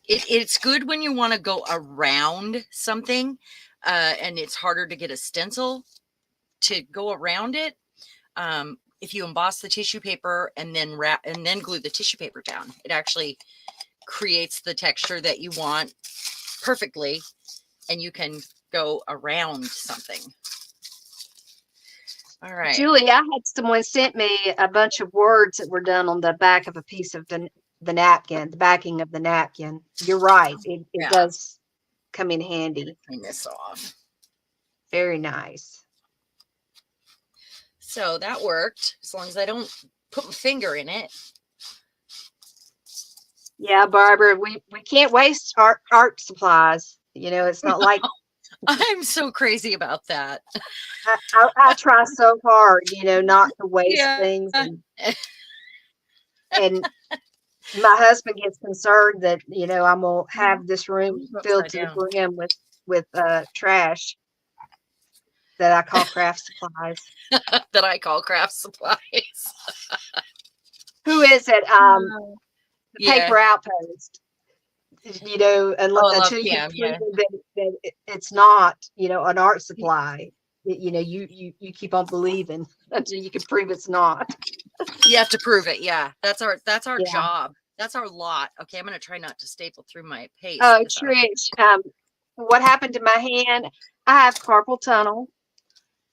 It's good when you want to go around something, and it's harder to get a stencil to go around it. If you emboss the tissue paper and then wrap and then glue the tissue paper down, it actually creates the texture that you want perfectly, and you can go around something. All right. Julie, I had someone sent me a bunch of words that were done on the back of a piece of the napkin, the backing of the napkin. You're right. It does come in handy. Clean this off. Very nice. So that worked, as long as I don't put my finger in it. Yeah, Barbara, we can't waste art supplies. It's not like I'm so crazy about that. I try so hard, not to waste things, and my husband gets concerned that I'm gonna have this room filled to the brim with with trash that I call craft supplies. That I call craft supplies. Who is it? The Yeah. paper outpost. Oh, I love Until you can Pam. prove Yeah. that it's not, an art supply. You keep on believing until you can prove it's not. You have to prove it. Yeah. That's our Yeah. job. That's our lot. Okay. I'm going to try not to staple through my paste. Oh, Trish, what happened to my hand? I have carpal tunnel,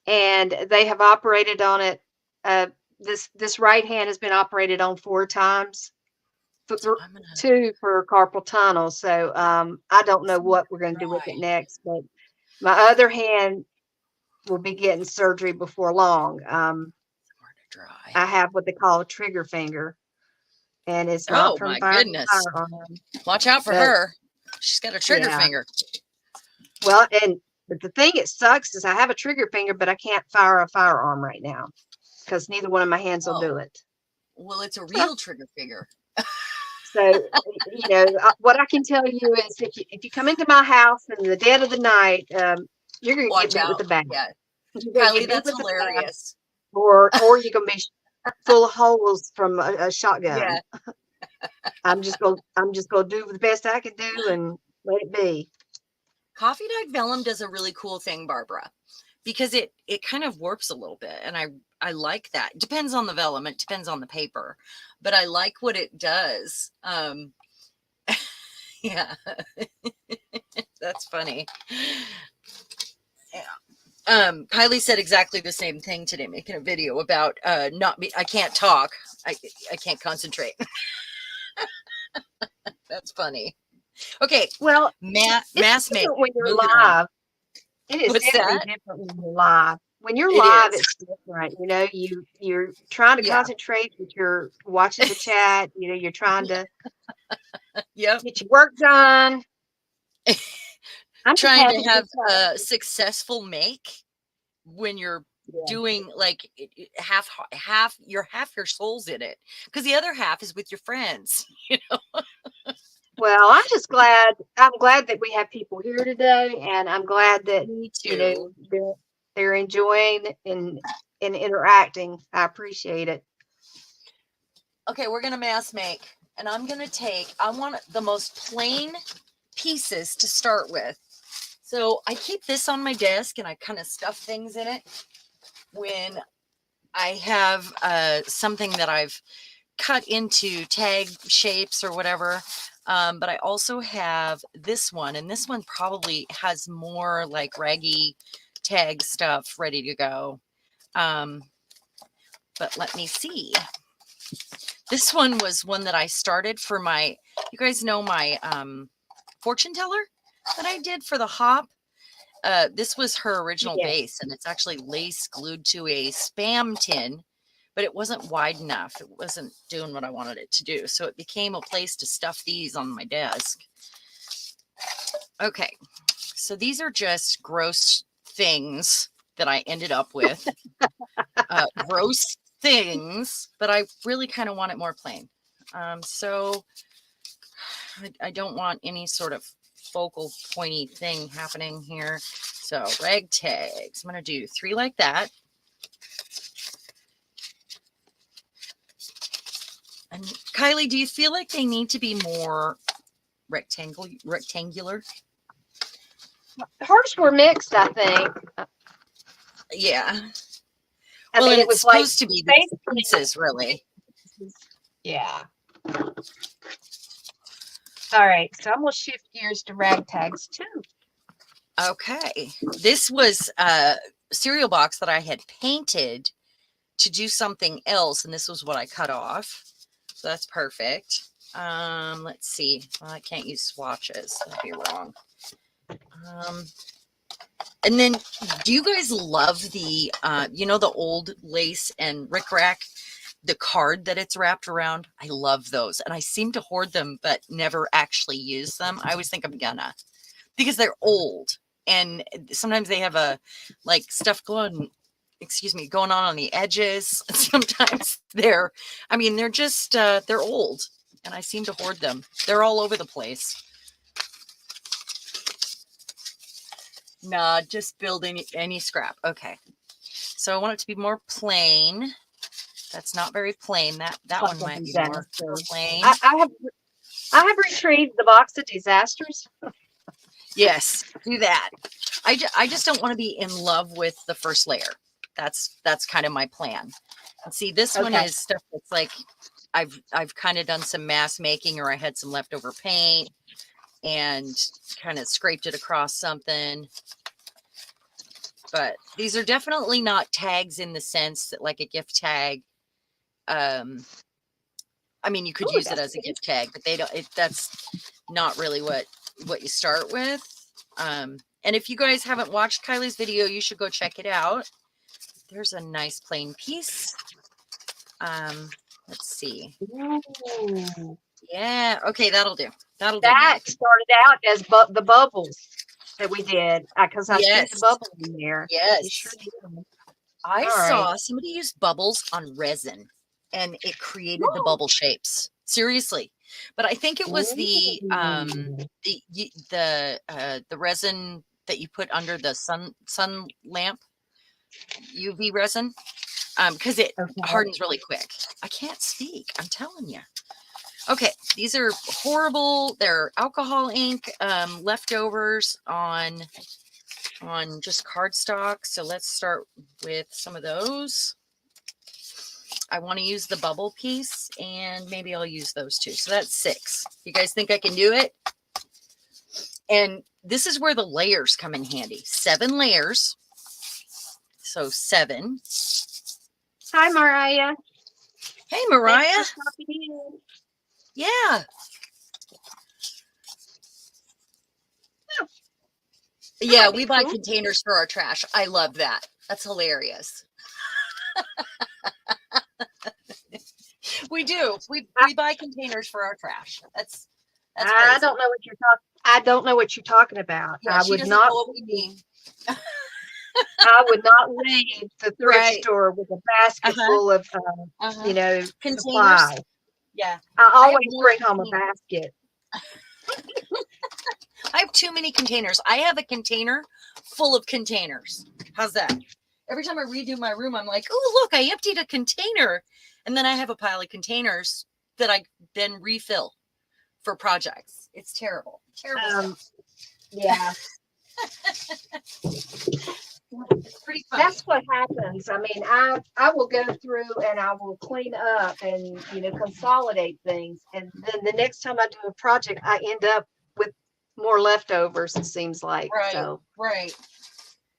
and they have operated on it. Uh, this right hand has been operated on 4 times, I'm going to 2 for carpal tunnel. So I don't know what we're going to do with it try. next, but my other hand will be getting surgery before long. Somewhere to dry. I have what they call a trigger finger, and it's not Oh, from my goodness. firearm, Watch out for but her. She's got a trigger yeah. finger. Well, but the thing it sucks is I have a trigger finger, but I can't fire a firearm right now because neither one of my hands will Oh, do it. well, it's a real trigger finger. So, what I can tell you is if you come into my house in the dead of the night, you're going to get Watch beat with out. a bat. Yeah. You're going to Kylie, get beat that's with a bat, hilarious. or you're going to be full of holes from a shotgun. Yeah. I'm just gonna do the best I can do and let it be. Coffee dyed vellum does a really cool thing, Barbara, because it kind of warps a little bit, and I like that. It depends on the vellum, it depends on the paper, but I like what it does. Yeah. That's funny. Yeah. Kylie said exactly the same thing today, making a video about I can't talk. I can't concentrate. That's funny. Okay. Well, it's Mass make. different when you're Moving on. live. It is What's definitely that? different when you're live. When you're It live, is. it's different. You're trying to Yeah. concentrate, but you're watching the chat. You're trying to Yep. get your work done. I'm just Trying happy to to have be a successful make when you're yeah. doing like half your soul's in it, because the other half is with your friends. Well, I'm glad that we have people here today, and I'm glad that Me too. they're enjoying and interacting. I appreciate it. Okay, we're gonna mass make, and I want the most plain pieces to start with. So I keep this on my desk and I kind of stuff things in it when I have something that I've cut into tag shapes or whatever. But I also have this one, and this one probably has more like raggy tag stuff ready to go. But let me see. This one was one that I started for you guys know my fortune teller that I did for the hop. This was her original Yeah. base, and it's actually lace glued to a Spam tin, but it wasn't wide enough. It wasn't doing what I wanted it to do. So it became a place to stuff these on my desk. Okay, so these are just gross things that I ended up with. Gross things, but I really kind of want it more plain. So I don't want any sort of focal pointy thing happening here. So rag tags, I'm going to do 3 like that. And Kylie, do you feel like they need to be more rectangular? Hers were mixed, I think. Yeah. I Well, mean, and it it's was like supposed to be the pieces, really. yeah. All right, so I'm gonna shift gears to ragtags too. Okay. This was a cereal box that I had painted to do something else, and this was what I cut off. So that's perfect. Let's see. Well, I can't use swatches. That'd be wrong. And then, do you guys love the, the old lace and rickrack, the card that it's wrapped around? I love those, and I seem to hoard them, but never actually use them. I always think I'm gonna, because they're old, and sometimes they have stuff going on the edges. Sometimes they're just they're old, and I seem to hoard them. They're all over the place. Nah, just build any scrap. Okay. So I want it to be more plain. That's not very plain. That Like one a might be more disaster. plain. I have retrieved the box of disasters. Yes, do that. I just don't want to be in love with the first layer. That's kind of my plan. And see, this one Okay. is stuff that's like I've kind of done some mass making, or I had some leftover paint and kind of scraped it across something. But these are definitely not tags in the sense that like a gift tag. I mean, you could Ooh, use it that's as a pretty. gift tag, but that's not really what you start with. And if you guys haven't watched Kylie's video, you should go check it out. There's a nice plain piece. Let's see. Ooh. Yeah, okay, that'll do. That'll do, That Mary. started out as the bubbles that we did because I see the Yes, bubble in there. You sure yes. did. I All right. saw somebody use bubbles on resin and it created the Ooh. bubble shapes. Seriously. But I think it was the Ooh. the resin that you put under the sun lamp, UV resin, because it Okay. hardens really quick. I can't speak, I'm telling you. Okay, these are horrible. They're alcohol ink leftovers on just cardstock. So let's start with some of those. I want to use the bubble piece, and maybe I'll use those too. So that's 6. You guys think I can do it? And this is where the layers come in handy. 7 layers. So 7. Hi, Mariah. Hey, Thanks Mariah. for stopping in. Yeah. Oh, that Yeah, might be we buy cool. containers for our trash. I love that. That's hilarious. We do. We buy containers for our trash. That's I crazy. don't know what you're talking. I don't know what you're talking about. Yeah, she doesn't know what we mean. I would not leave the thrift Right. store with a basket Uh-huh. full of, Uh-huh. Containers. supplies. Yeah. I I have always more bring home a containers. basket. I have too many containers. I have a container full of containers. How's that? Every time I redo my room, I'm like, oh, look, I emptied a container. And then I have a pile of containers that I then refill for projects. It's terrible. Terrible stuff. Yeah, It's pretty funny. that's what happens. I mean, I will go through and I will clean up and consolidate things, and then the next time I do a project, I end up with more leftovers. It seems like Right, so. right.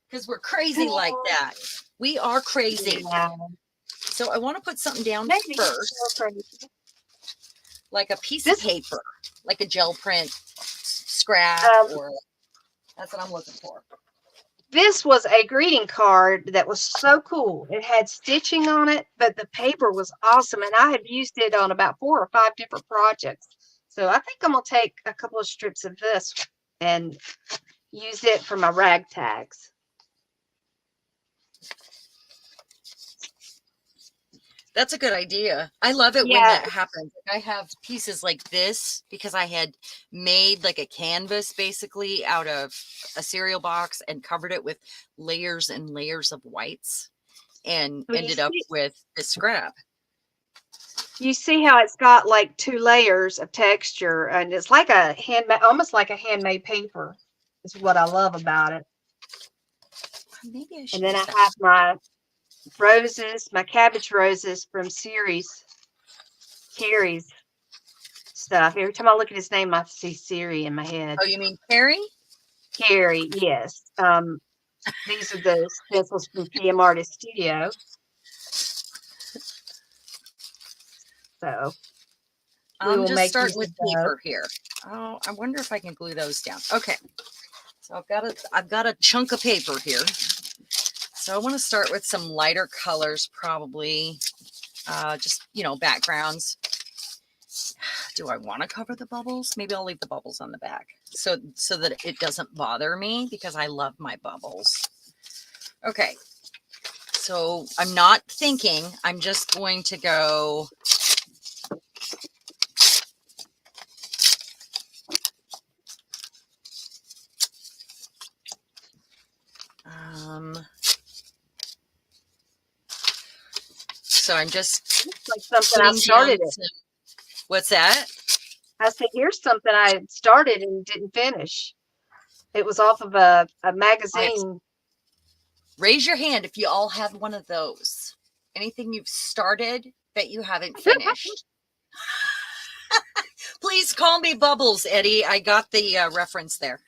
Because we're crazy like that. We are crazy. Yeah, So I want to put something down maybe first, crazy. like a piece of This paper, like a gel print scrap, um, or that's what I'm looking for. this was a greeting card that was so cool. It had stitching on it, but the paper was awesome, and I have used it on about 4 or 5 different projects. So I think I'm gonna take a couple of strips of this and use it for my rag tags. That's a good idea. I love it when Yeah, that happens. Like, I have pieces like this because I had made like a canvas basically out of a cereal box and covered it with layers and layers of whites and well, ended up with this scrap. you see how it's got like 2 layers of texture, and it's like a handmade, almost like a handmade paper. Is what I love about it. Maybe I And should then use I that. have my roses, my cabbage roses from Carrie's stuff. Every time I look at his name, I see Siri in my head. Oh, you mean Carrie? Carrie, yes. These are the stencils from PM Artist Studio. So we I'm will just make starting use with of those. paper here. Oh, I wonder if I can glue those down. Okay. So I've got a chunk of paper here. So I want to start with some lighter colors, probably just, backgrounds. Do I want to cover the bubbles? Maybe I'll leave the bubbles on the back so that it doesn't bother me because I love my bubbles. Okay. So I'm not thinking, I'm just going to go. So I'm just It's like something I putting down started it. some, what's that? I said, here's something I started and didn't finish. It was off of a magazine. Raise your hand if you all have one of those. Anything you've started that you haven't finished. Please call me Bubbles, Eddie. I got the reference there.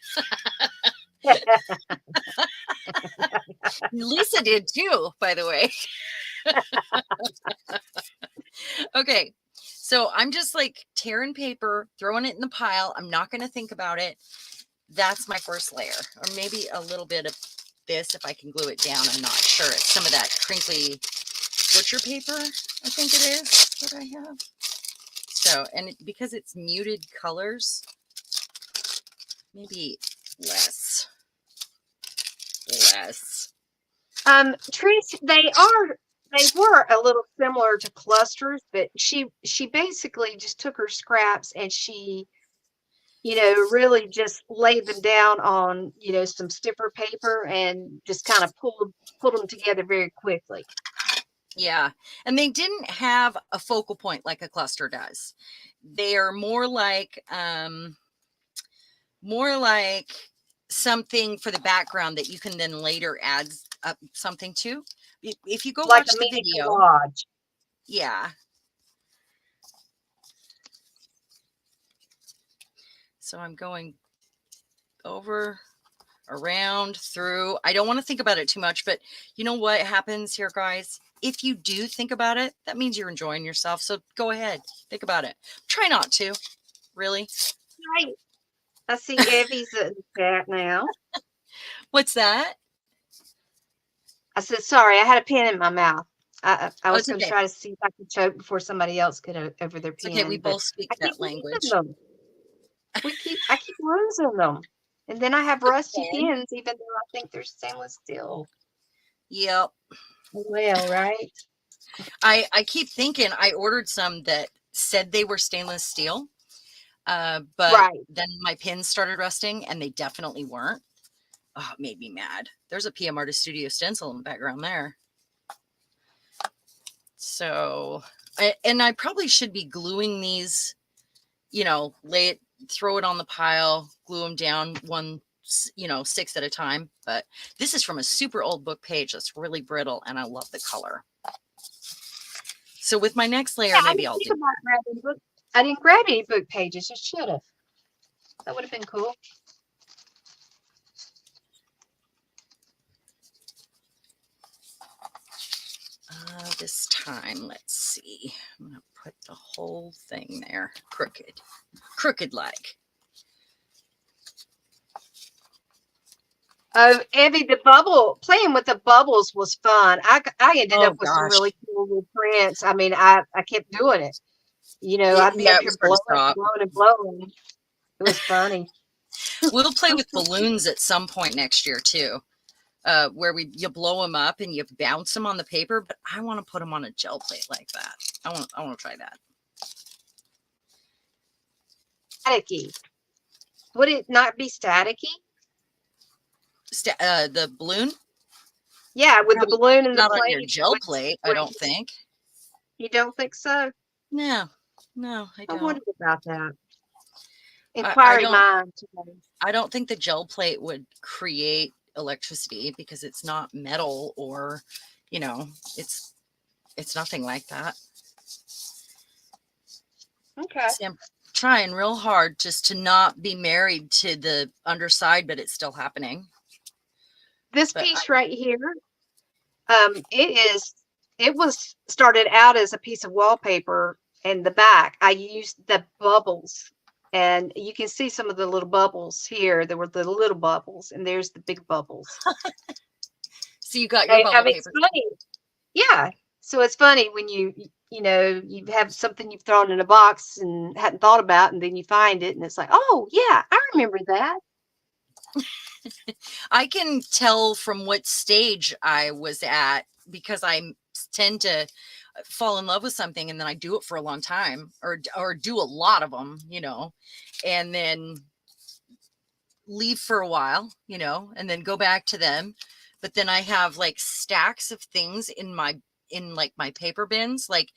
Lisa did too, by the way. Okay. So I'm just like tearing paper, throwing it in the pile. I'm not going to think about it. That's my first layer, or maybe a little bit of this if I can glue it down. I'm not sure. It's some of that crinkly butcher paper, I think it is that I have. So, and because it's muted colors, maybe less. Trees, they were a little similar to clusters, but she basically just took her scraps and she, really just laid them down on, some stiffer paper and just kind of pulled them together very quickly. Yeah. And they didn't have a focal point like a cluster does. They are more like something for the background that you can then later add something to. If you go like watch a the mini video. collage. Yeah. So I'm going over, around, through. I don't want to think about it too much, but you know what happens here, guys? If you do think about it, that means you're enjoying yourself. So go ahead, think about it. Try not to, really. Right. I see Evie's in the chat now. What's that? I said, sorry, I had a pen in my mouth. I was It's going to okay. try to see if I could choke before somebody else could over their It's pen. okay. We But both speak I keep that losing language. them. I keep losing them, and then I have rusty pens, even though I think they're stainless steel. Yep. Well, right. I keep thinking I ordered some that said they were stainless steel, but then my pins started rusting, and they definitely weren't. Oh, it made me mad. There's a PM Artist Studio stencil in the background there. So, and I probably should be gluing these, throw it on the pile, glue them down 6 at a time. But this is from a super old book page that's really brittle, and I love the color. So with my next layer, maybe I'll do that. I didn't grab any book pages. I should have. That would have been cool. This time, let's see. I'm going to put the whole thing there. Crooked like. Oh, Evie, playing with the bubbles was fun. I ended up with some really cool little prints. I mean, I kept doing it. I'd be up here blowing and blowing. It was funny. We'll play with balloons at some point next year too, where you blow them up and you bounce them on the paper. But I want to put them on a gel plate like that. I want to try that. Staticky. Would it not be staticky? The balloon? Yeah, with the balloon and the not plate. On your gel plate, I don't think. You don't think so? No, I don't. I wondered about that. Inquiry mind. I don't think the gel plate would create electricity because it's not metal or, it's nothing like that. Okay. See, I'm trying real hard just to not be married to the underside, but it's still happening. This piece right here, it was started out as a piece of wallpaper. In the back, I used the bubbles, and you can see some of the little bubbles here. There were the little bubbles, and there's the big bubbles. So you got your bubble paper. It's funny. Yeah. So it's funny when you have something you've thrown in a box and hadn't thought about, and then you find it, and it's like, oh yeah, I remember that. I can tell from what stage I was at because I tend to fall in love with something and then I do it for a long time or do a lot of them, and then leave for a while, and then go back to them. But then I have like stacks of things in my in like my paper bins. Like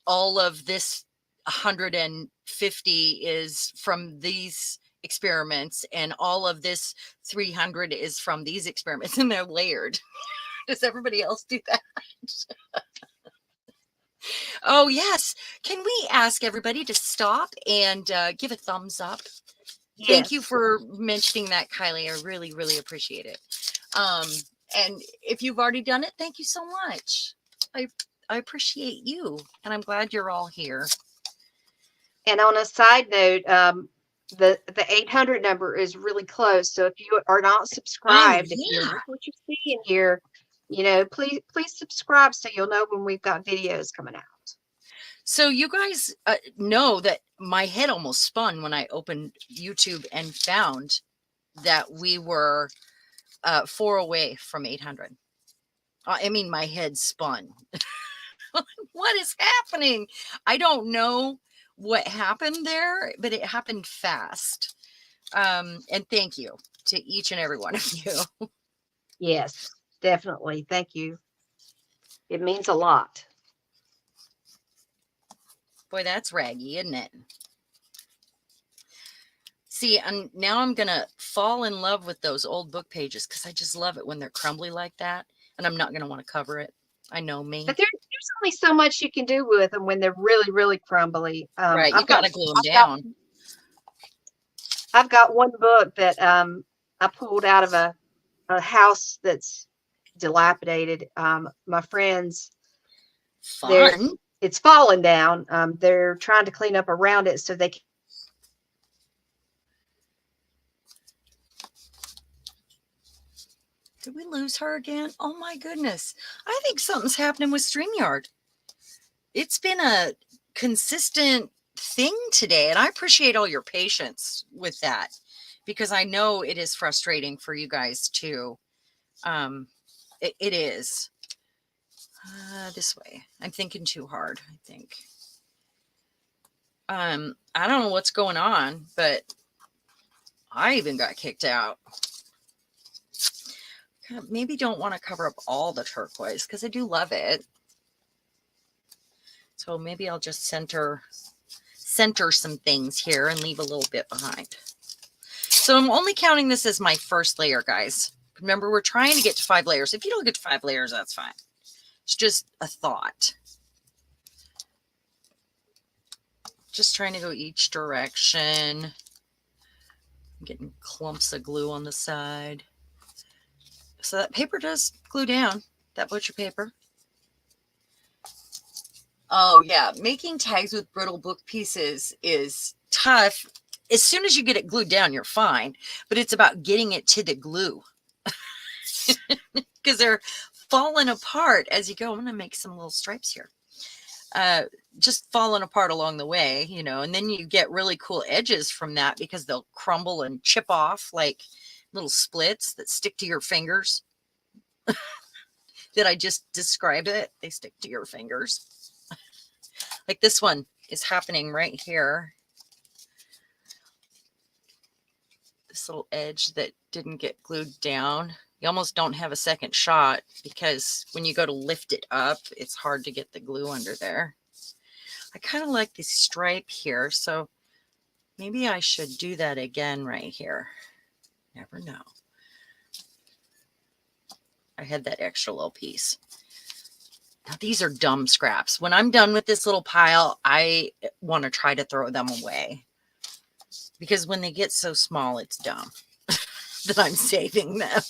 all of this 150 is from these experiments, and all of this 300 is from these experiments, and they're layered. Does everybody else do that? Oh, yes. Can we ask everybody to stop and give a thumbs up? Thank you Yes. for mentioning that, Kylie. I really, really appreciate it. Um, and if you've already done it, thank you so much. I I appreciate you, and I'm glad you're all here. And on a side note, the 800 number is really close. So if you are not Oh, subscribed, if you yeah. like what you're seeing here, please subscribe so you'll know when we've got videos coming out. So you guys know that my head almost spun when I opened YouTube and found that we were 4 away from 800. I mean, my head spun. What is happening? I don't know what happened there, but it happened fast. And thank you to each and every one of you. Yes, definitely. Thank you. It means a lot. Boy, that's raggy, isn't it? See, and now I'm gonna fall in love with those old book pages because I just love it when they're crumbly like that. And I'm not gonna want to cover it. I know me. But there's only so much you can do with them when they're really, really crumbly. Right, you gotta glue them down. I've got one book that I pulled out of a house that's dilapidated. My friends, they're Fun. it's fallen down. They're trying to clean up around it so they can. Did we lose her again? Oh my goodness. I think something's happening with StreamYard. It's been a consistent thing today, and I appreciate all your patience with that because I know it is frustrating for you guys too. It is. This way. I'm thinking too hard, I think. I don't know what's going on, but I even got kicked out. Maybe don't want to cover up all the turquoise because I do love it. So maybe I'll just center some things here and leave a little bit behind. So I'm only counting this as my first layer, guys. Remember, we're trying to get to 5 layers. If you don't get to 5 layers, that's fine. It's just a thought. Just trying to go each direction. I'm getting clumps of glue on the side. So that paper does glue down, that butcher paper. Oh, yeah. Making tags with brittle book pieces is tough. As soon as you get it glued down, you're fine. But it's about getting it to the glue. Because they're falling apart as you go. I'm going to make some little stripes here. Just falling apart along the way, you know, and then you get really cool edges from that because they'll crumble and chip off like little splits that stick to your fingers. Did I just describe it? They stick to your fingers. Like this one is happening right here. This little edge that didn't get glued down. You almost don't have a second shot because when you go to lift it up, it's hard to get the glue under there. I kind of like this stripe here, so maybe I should do that again right here. Never know. I had that extra little piece. Now, these are dumb scraps. When I'm done with this little pile, I want to try to throw them away. Because when they get so small, it's dumb that I'm saving them.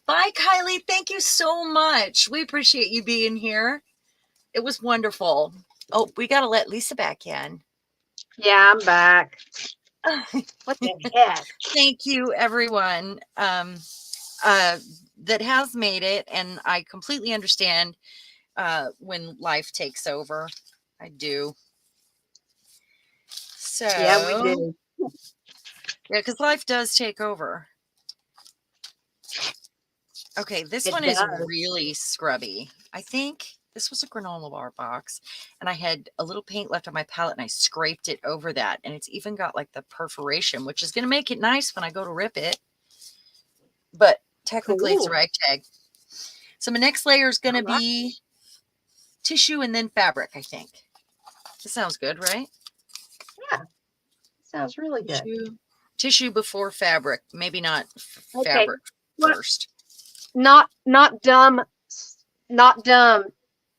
Bye, Kylie. Thank you so much. We appreciate you being here. It was wonderful. Oh, we got to let Lisa back in. Yeah, I'm back. What the heck? Thank you, everyone that has made it. And I completely understand when life takes over. I do. So, Yeah, we do. Yeah, because life does take over. Okay, this It one is does. really scrubby. I think this was a granola bar box, and I had a little paint left on my palette, and I scraped it over that, and it's even got like the perforation, which is going to make it nice when I go to rip it. But technically, it's a Cool. ragtag. So my next layer is going to All right. be tissue and then fabric, I think. This sounds good, right? Yeah, sounds really good. Tissue before fabric. Maybe not Okay. fabric What? first. Not dumb,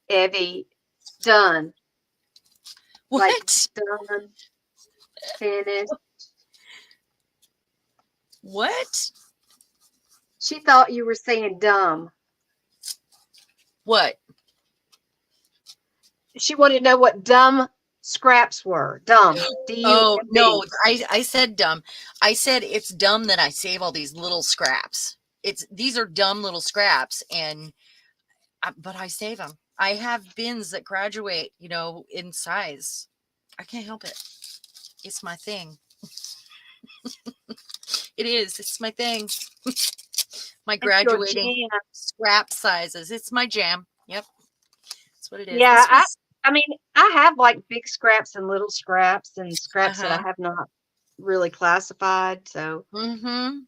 Evie. Done. Like What? done, finished. What? She thought you were saying dumb. What? She wanted to know what dumb scraps were. Dumb. Oh, no, D-U-M-B. I said dumb. I said it's dumb that I save all these little scraps. These are dumb little scraps, but I save them. I have bins that graduate, in size. I can't help it. It's my thing. It is. It's my thing. My It's your graduating jam. scrap sizes. It's my jam. Yep. That's what it is. Yeah, This was, I mean, I have like big scraps and little scraps and scraps that I uh-huh. have not really classified. So, Mm-hmm.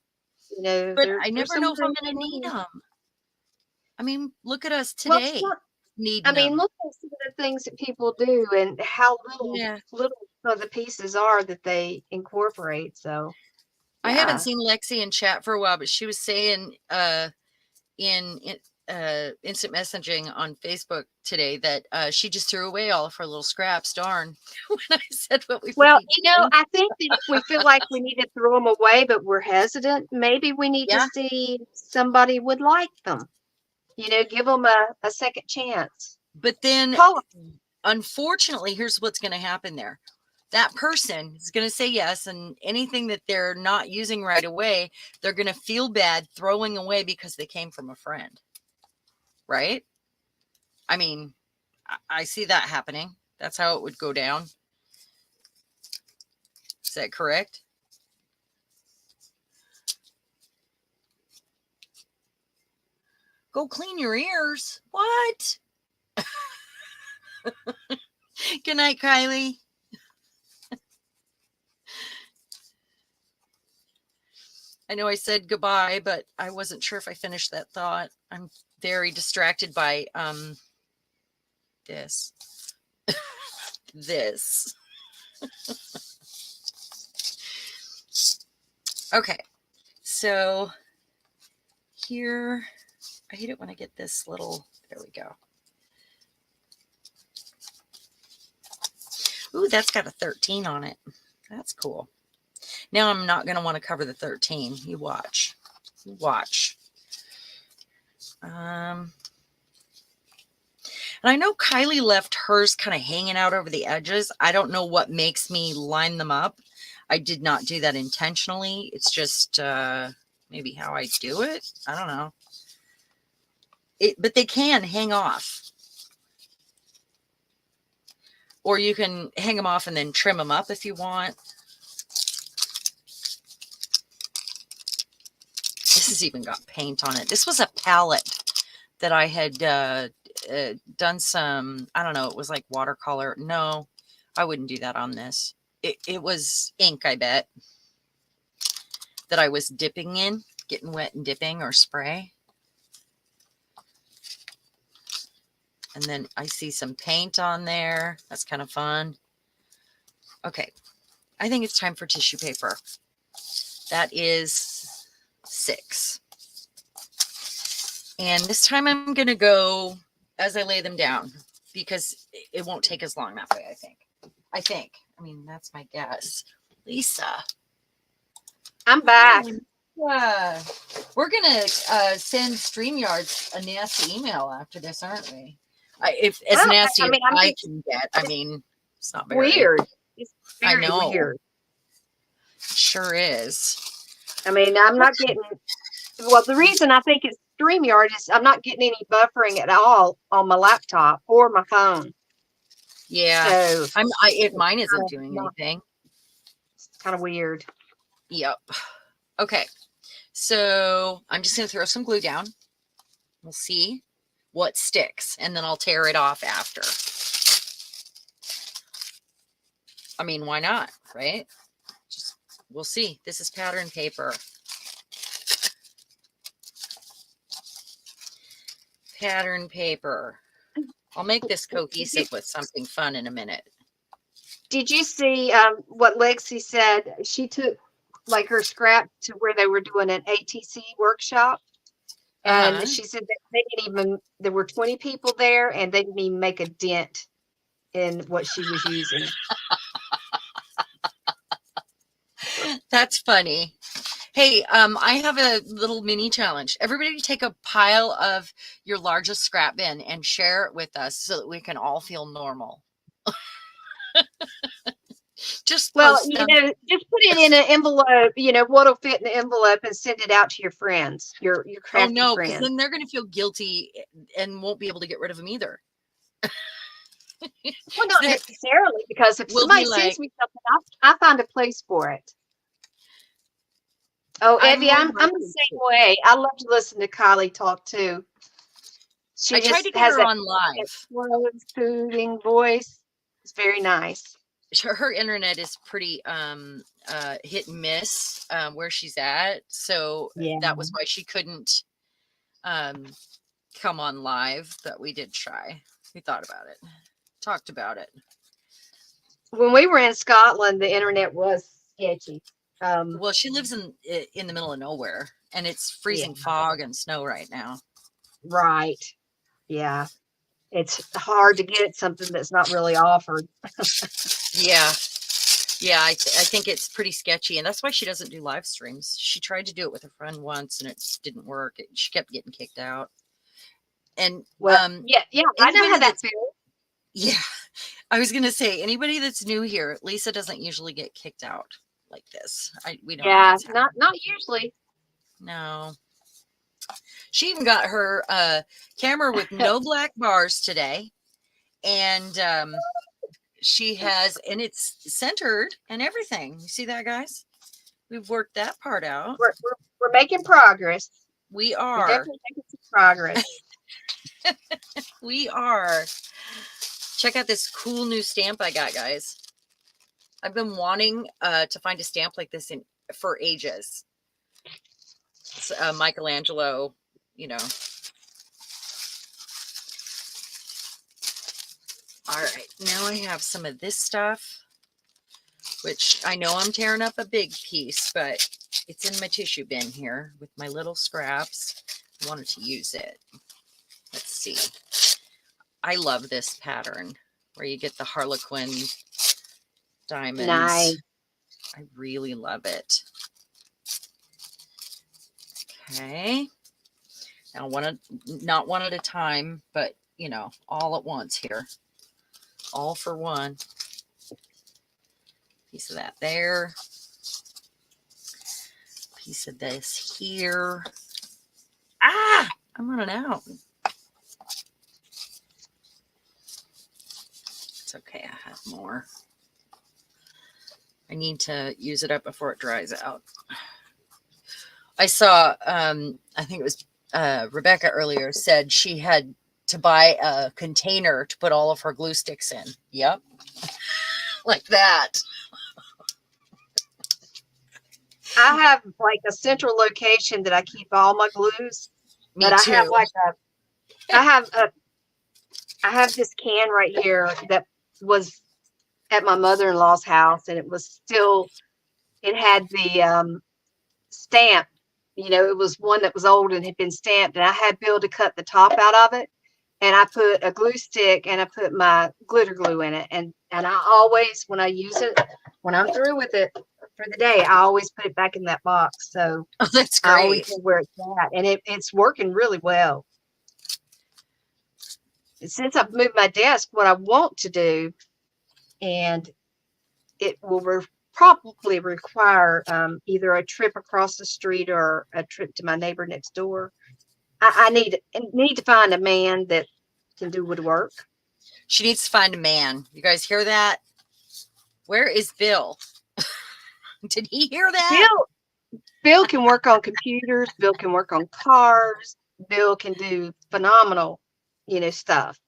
But they're I never know if somewhere I'm in going to need between. them. I mean, look at us Well, today I needing mean, them. look at some of the things that people do and how Yeah. little some of the pieces are that they incorporate. So, I haven't yeah. seen Lexi in chat for a while, but she was saying in instant messaging on Facebook today that she just threw away all of her little scraps. Darn. When I said what we would Well, be doing. I think that if we feel like we need to throw them away, but we're hesitant, maybe we need to Yeah. see if somebody would like them. Give them a second chance. But then, Call 'em. unfortunately, here's what's going to happen there. That person is going to say yes, and anything that they're not using right away, they're going to feel bad throwing away because they came from a friend. Right? I mean, I see that happening. That's how it would go down. Is that correct? Go clean your ears. What? Good night, Kylie. I know I said goodbye, but I wasn't sure if I finished that thought. I'm very distracted by this. This. Okay. So here, I hate it when I get this little, there we go. Ooh, that's got a 13 on it. That's cool. Now I'm not going to want to cover the 13. You watch. You watch. And I know Kylie left hers kind of hanging out over the edges. I don't know what makes me line them up. I did not do that intentionally. It's just maybe how I do it. I don't know. But they can hang off. Or you can hang them off and then trim them up if you want. This has even got paint on it. This was a palette that I had done some, I don't know, it was like watercolor. No, I wouldn't do that on this. It was ink, I bet, that I was dipping in, getting wet and dipping, or spray. And then I see some paint on there. That's kind of fun. Okay, I think it's time for tissue paper. That is 6. And this time I'm going to go as I lay them down because it won't take as long that way, I think. I mean, that's my guess. Lisa. I'm back. Yeah. We're going to send StreamYards a nasty email after this, aren't we? If as Well, nasty I mean, as I can get. I mean, it's not very weird. It's I very know. weird. Sure is. I mean, I'm not getting. Well, the reason I think it's StreamYard is I'm not getting any buffering at all on my laptop or my phone. Yeah. So mine isn't doing anything. It's kind of weird. Yep. Okay. So I'm just going to throw some glue down. We'll see what sticks, and then I'll tear it off after. I mean, why not, right? We'll see. This is pattern paper. pattern paper. I'll make this Did you, cohesive with something fun in a minute. did you see what Lexi said? She took like her scrap to where they were doing an ATC workshop. And Uh-huh. she said that they didn't even, there were 20 people there and they didn't even make a dent in what she was using. That's funny. Hey, I have a little mini challenge. Everybody take a pile of your largest scrap bin and share it with us so that we can all feel normal. Just Well, post them. just put it in an envelope, what'll fit in the envelope and send it out to your friends, your Oh crafty no, because friends. then they're going to feel guilty and won't be able to get rid of them either. Well, not necessarily, because if We'll somebody be sends like, me something, I find a place for it. Oh, I'm Evie, more I'm the likely same to. way. I love to listen to Kylie talk too. I She tried to just get has her that, on that live. slow, soothing voice. It's very nice. Her internet is pretty hit and miss where she's at, so Yeah. that was why she couldn't um come on live, but we did try. We thought about it, talked about it. When we were in Scotland, the internet was sketchy. Well, she lives in the middle of nowhere, and it's Yeah, freezing fog and snow right now. right. Yeah. It's hard to get something that's not really offered. Yeah, yeah, I think it's pretty sketchy, and that's why she doesn't do live streams. She tried to do it with a friend once, and it just didn't work. She kept getting kicked out. And Well, yeah, I know how anybody that that's feels. yeah, I was gonna say anybody that's new here, Lisa doesn't usually get kicked out like this. We don't know Yeah, what's happening. not usually. No, she even got her camera with no black bars today, and she has, and it's centered and everything. You see that, guys? We've worked that part out. We're making progress. We We're are. definitely making some progress. We are. Check out this cool new stamp I got, guys. I've been wanting to find a stamp like this for ages. It's Michelangelo, you know. All right, now I have some of this stuff, which I know I'm tearing up a big piece, but it's in my tissue bin here with my little scraps. I wanted to use it. Let's see. I love this pattern where you get the Harlequin diamonds. Nice. I really love it. Okay. Now not one at a time, but all at once here. All for one. Piece of that there. Piece of this here. Ah, I'm running out. It's okay, I have more. I need to use it up before it dries out. I saw, I think it was Rebecca earlier said she had to buy a container to put all of her glue sticks in. Yep. Like that. I have like a central location that I keep all my glues. Me But I have too. like I have this can right here that was at my mother-in-law's house, and it had the stamp. It was one that was old and had been stamped, and I had Bill to cut the top out of it, and I put a glue stick and I put my glitter glue in it, and I always, when I use it, when I'm through with it for the day, I always put it back in that box. So Oh, that's I always great. know where it's at, and it's working really well. Since I've moved my desk, what I want to do, and it will probably require either a trip across the street or a trip to my neighbor next door. I need to find a man that can do woodwork. She needs to find a man. You guys hear that? Where is Bill? Did he hear that? Bill can work on computers. Bill can work on cars. Bill can do phenomenal, stuff.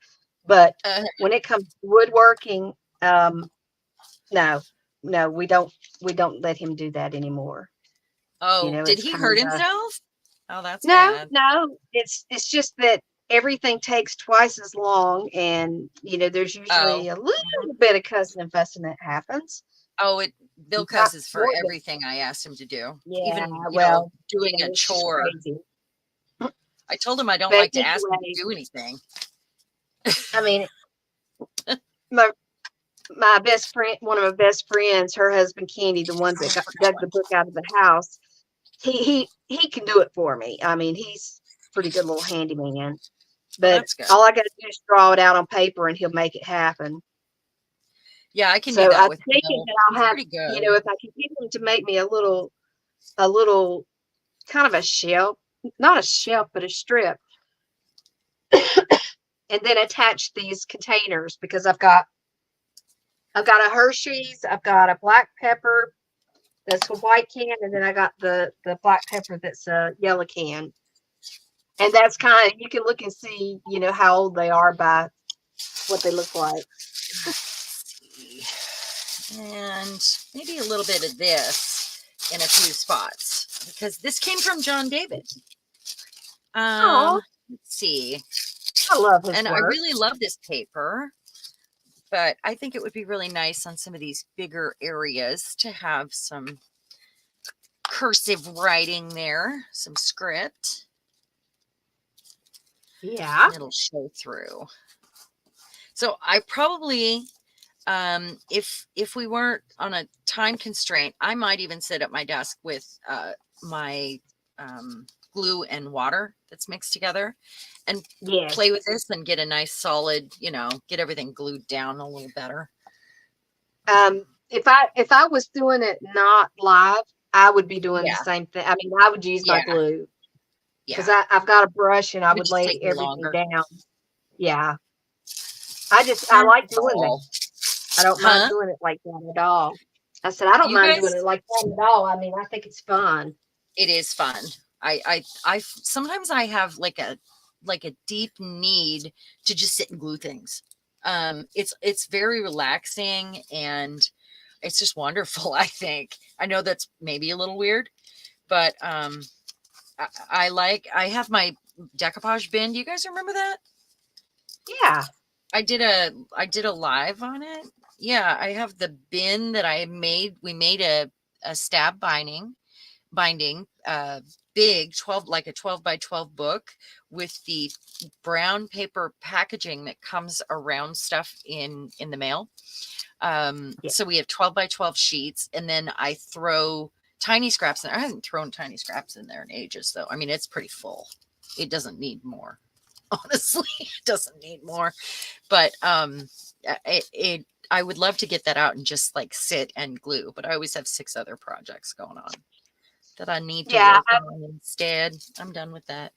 But when it comes to woodworking, no, we don't let him do that anymore. Oh, did It's he kind hurt of himself? Oh, that's no, bad. no. It's just that everything takes twice as long, and there's Oh, usually a little mhm. bit of cussing and fussing that happens. Oh, Bill Not cusses for more than, everything I asked him to do. yeah, Even, well, doing a it's just chore. crazy. I told him I don't But like to ask him to anyway, do anything. I mean, my my best friend, one of my best friends, her husband Kenny, the one that dug the book out of the house, he can do it for me. I mean, he's a pretty good little handyman. Well, But that's good. all I got to do is draw it out on paper, and he'll make it happen. Yeah, I can do So that I'm with thinking Bill. that He's I'll have, pretty good. if I can get him to make me a little kind of a shelf, not a shelf, but a strip, and then attach these containers because I've got a Hershey's, I've got a black pepper that's a white can, and then I got the black pepper that's a yellow can. And that's kind of, you can look and see, how old they are by what they look like. And maybe a little bit of this in a few spots because this came from John David. Oh, Let's see. I love his And I work. really love this paper, but I think it would be really nice on some of these bigger areas to have some cursive writing there, some script. Yeah. And it'll show through. So I probably, if we weren't on a time constraint, I might even sit at my desk with my glue and water that's mixed together and Yes. play with this and get a nice solid, get everything glued down a little better. If I was doing it not live, I would be doing the Yeah, same thing. I mean, I would use my yeah, glue because yeah. I've got a brush and I It would would just lay take me everything longer. down. Yeah. I That's like doing that. all. I don't mind Huh? doing it like that at all. I said, I don't You mind doing guys, it like that at all. I mean, I think it's fun. it is fun. I sometimes I have like a deep need to just sit and glue things. It's very relaxing and it's just wonderful. I think I know that's maybe a little weird, but I have my decoupage bin. Do you guys remember that? Yeah. I did a live on it. Yeah, I have the bin that I made. We made a stab binding big 12, like a 12 by 12 book with the brown paper packaging that comes around stuff in the mail. Yeah. So we have 12 by 12 sheets, and then I throw tiny scraps in there. I haven't thrown tiny scraps in there in ages, though. I mean, it's pretty full. It doesn't need more. Honestly, it doesn't need more. But I would love to get that out and just like sit and glue, but I always have 6 other projects going on that I need to Yeah. work on instead. I'm done with that.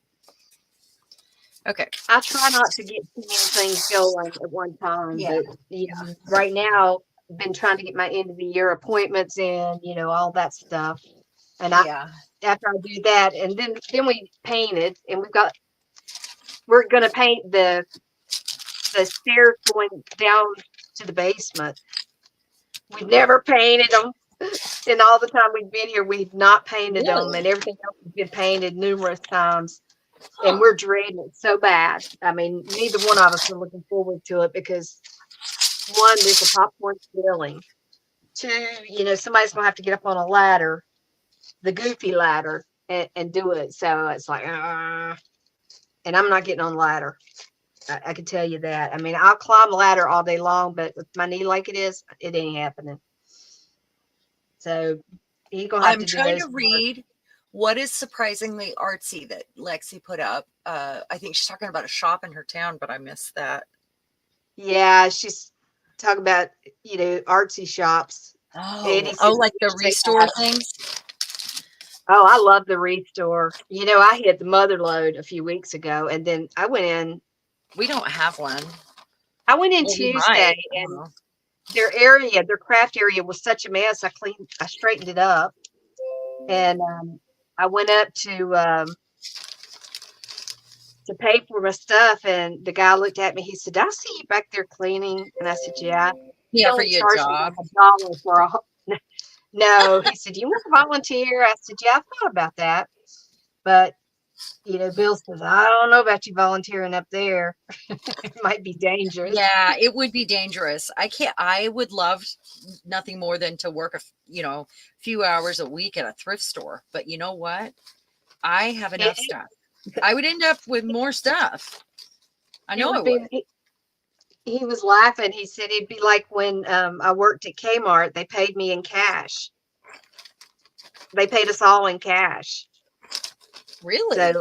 Okay. I try not to get too many things going at one time, Yeah. but right now, I've been trying to get my end of the year appointments in, all that stuff. And Yeah. after I do that, and then we painted, and we're gonna paint the stairs going down to the basement. We've never painted them. And all the time we've been here, we've not painted them, and Really? everything else has been painted numerous times. And Huh. we're dreading it so bad. I mean, neither one of us are looking forward to it because one, there's a popcorn ceiling. Two, somebody's gonna have to get up on a ladder, the goofy ladder, and do it. So it's like, and I'm not getting on the ladder. I can tell you that. I mean, I'll climb a ladder all day long, but with my knee like it is, it ain't happening. So he's gonna have I'm to do trying those to parts. read what is surprisingly artsy that Lexi put up. I think she's talking about a shop in her town, but I missed that. Yeah, she's talking about artsy shops. Oh, Eddie said like we the should take restore that. things. Oh, I love the restore. I hit the mother load a few weeks ago, and then I went in. We don't have one. I went in Well, we Tuesday, might. I don't and know. their craft area was such a mess. I straightened it up, and I went up to pay for my stuff, and the guy looked at me. He said, "I see you back there cleaning," and I said, "Yeah." He Yeah, for only you a charged me like job. $1 for a. No, he said, "You want to volunteer?" I said, "Yeah, I thought about that, but Bill says, I don't know about you volunteering up there. It might be dangerous. Yeah, it would be dangerous. I would love nothing more than to work few hours a week at a thrift store. But you know what? I have It, enough stuff. I would end up with more stuff. I it know I would would. be, he was laughing. He said it'd be like when I worked at Kmart, they paid me in cash. They paid us all in cash. Really? So,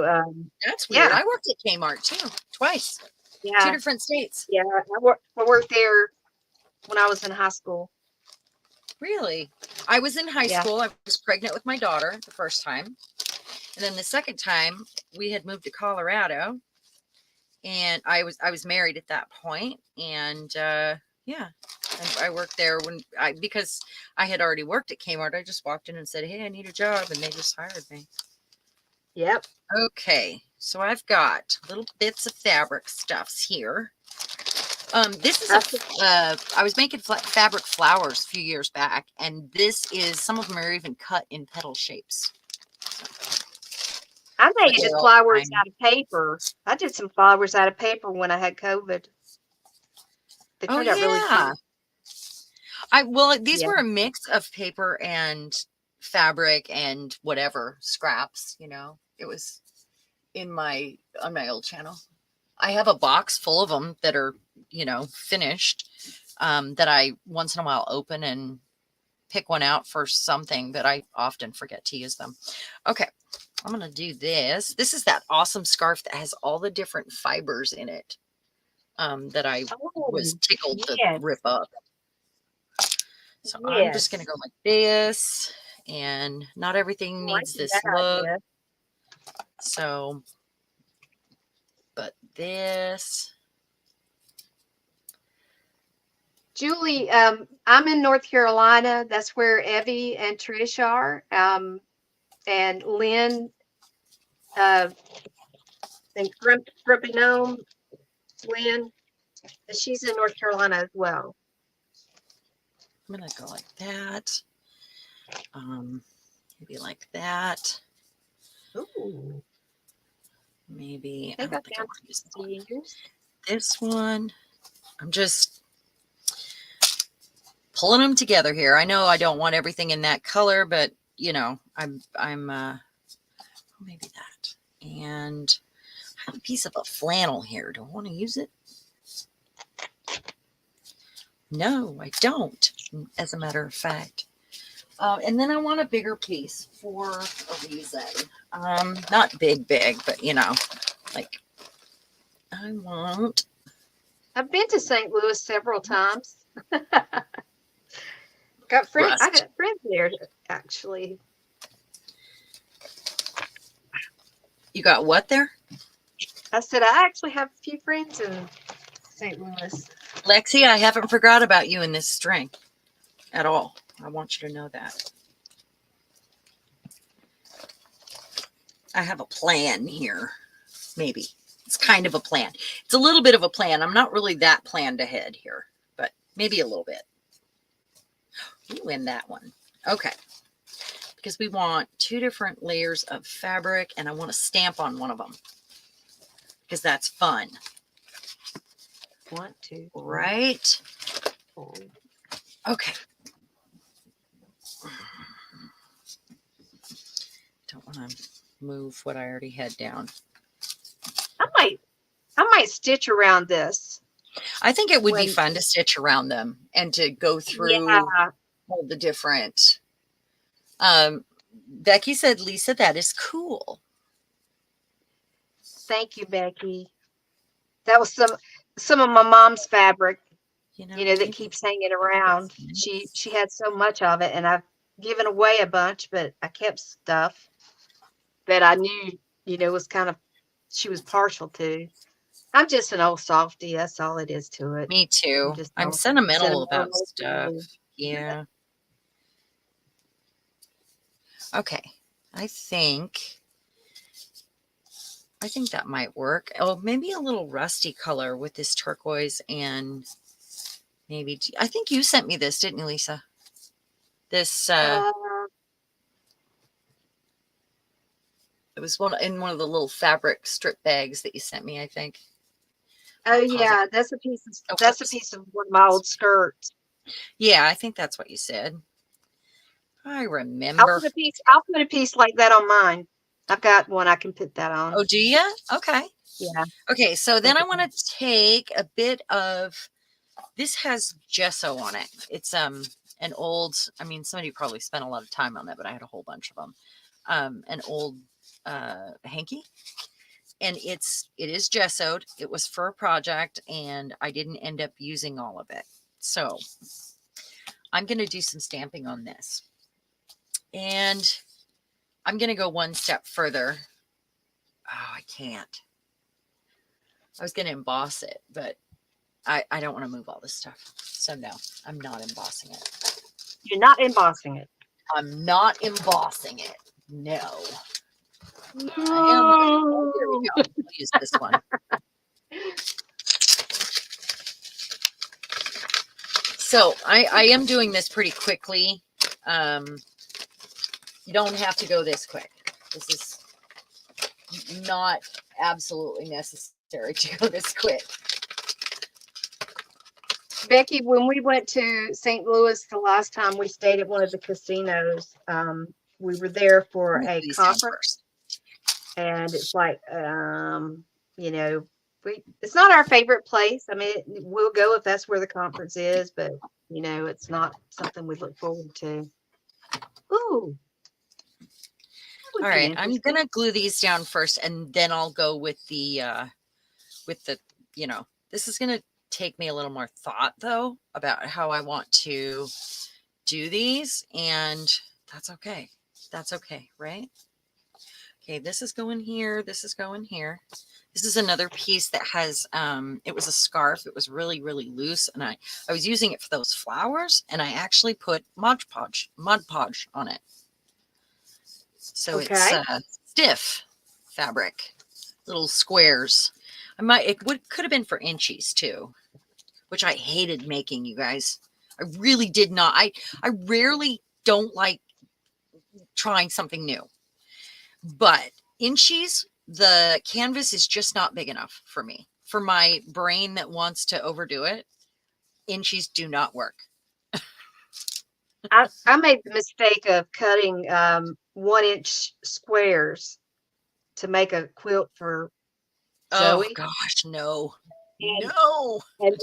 That's weird. yeah, I worked at Kmart too, twice, two yeah, different states. yeah. I worked there when I was in high school. Really? I was in high Yeah. school. I was pregnant with my daughter the first time. And then the second time we had moved to Colorado, and I was married at that point. And yeah, I worked there because I had already worked at Kmart. I just walked in and said, "Hey, I need a job," and they just hired me. Yep. Okay, so I've got little bits of fabric stuffs here. This is I was making fabric flowers a few years back, and this is, some of them are even cut in petal shapes. I But made they're all flowers tiny. out of paper. I did some flowers out of paper when I had COVID. They Oh turned out really yeah. cute. These Yeah. were a mix of paper and fabric and whatever scraps, It was on my old channel. I have a box full of them that are, finished, that I once in a while open and pick one out for something, but I often forget to use them. Okay, I'm going to do this. This is that awesome scarf that has all the different fibers in it, that I Oh, was tickled to yes. rip up. So I'm just going to Yes. go like this, and not everything Oh, I needs see this that look. idea. So, but this, Julie, I'm in North Carolina. That's where Evie and Trish are. And Lynn, uh, and Grumpy Gnome, Lynn, she's in North Carolina as well. I'm going to go like that. Maybe like that. Ooh, Maybe, I I think I don't think I found want to use some fingers. this one. I'm just pulling them together here. I know I don't want everything in that color, but I'm maybe that. And I have a piece of a flannel here. Do I want to use it? No, I don't, as a matter of fact. And then I want a bigger piece for a reason. Not big, but like I want. I've been to St. Louis several times. Got friends. I Rust. got friends there actually. You got what there? I said I actually have a few friends in St. Louis. Lexi, I haven't forgot about you in this string at all. I want you to know that. I have a plan here. Maybe. It's kind of a plan. It's a little bit of a plan. I'm not really that planned ahead here, but maybe a little bit. Ooh, in that one. Okay. Because we want 2 different layers of fabric, and I want to stamp on one of them because that's fun. 1, 2, 3, Right? 4. Okay. Don't want to move what I already had down. I might stitch around this. I think it would be fun to stitch around them and to go through Yeah. all the different. Becky said, Lisa, that is cool. Thank you, Becky. That was some of my mom's fabric, that keeps hanging around. She had so much of it, and I've given away a bunch, but I kept stuff that I knew, was kind of she was partial to. I'm just an old softie. That's all it is to it. Me too. I'm All sentimental about sentimental. stuff. Yeah. Okay. I think that might work. Oh, maybe a little rusty color with this turquoise, and maybe, I think you sent me this, didn't you, Lisa? This, It was in one of the little fabric strip bags that you sent me, I think. Oh I'll pause it. yeah, Oh, that's a whoops. piece of one of my old skirts. Yeah, I think that's what you said. I I'll remember. put a piece. I'll put a piece like that on mine. I've got one I can put that on. Oh, do you? Okay. Yeah. Okay, so then I want Okay. to take a bit of, this has gesso on it. It's an old, I mean, somebody probably spent a lot of time on that, but I had a whole bunch of them. An old hanky, and it is gessoed. It was for a project, and I didn't end up using all of it. So I'm going to do some stamping on this, and I'm going to go one step further. Oh, I can't. I was going to emboss it, but I don't want to move all this stuff. So no, I'm not embossing it. You're not embossing it. I'm not embossing it. No. I am. Oh, here we No. go. I'll use this one. So I am doing this pretty quickly. You don't have to go this quick. This is not absolutely necessary to go this quick. Becky, when we went to St. Louis the last time, we stayed at one of the casinos. We were there for a conference, and it's like, you know, it's not our favorite place. I mean, we'll go if that's where the conference is, but you know, it's not something we look forward to. Ooh. All right, I'm gonna glue these down first, and then I'll go with the, you know, this is gonna take me a little more thought though about how I want to do these, and that's okay. That's okay, right? Okay, this is going here. This is going here. This is another piece that has, it was a scarf. It was really, really loose, and I was using it for those flowers, and I actually put Mod Podge on it. So it's stiff fabric, little squares. Could have been for inchies too, which I hated making, you guys. I really did not. I rarely don't like trying something new, but inchies, the canvas is just not big enough for me. For my brain that wants to overdo it, inchies do not work. I made the mistake of cutting 1-inch squares to make a quilt for Oh Zoe. gosh, no. And, No. and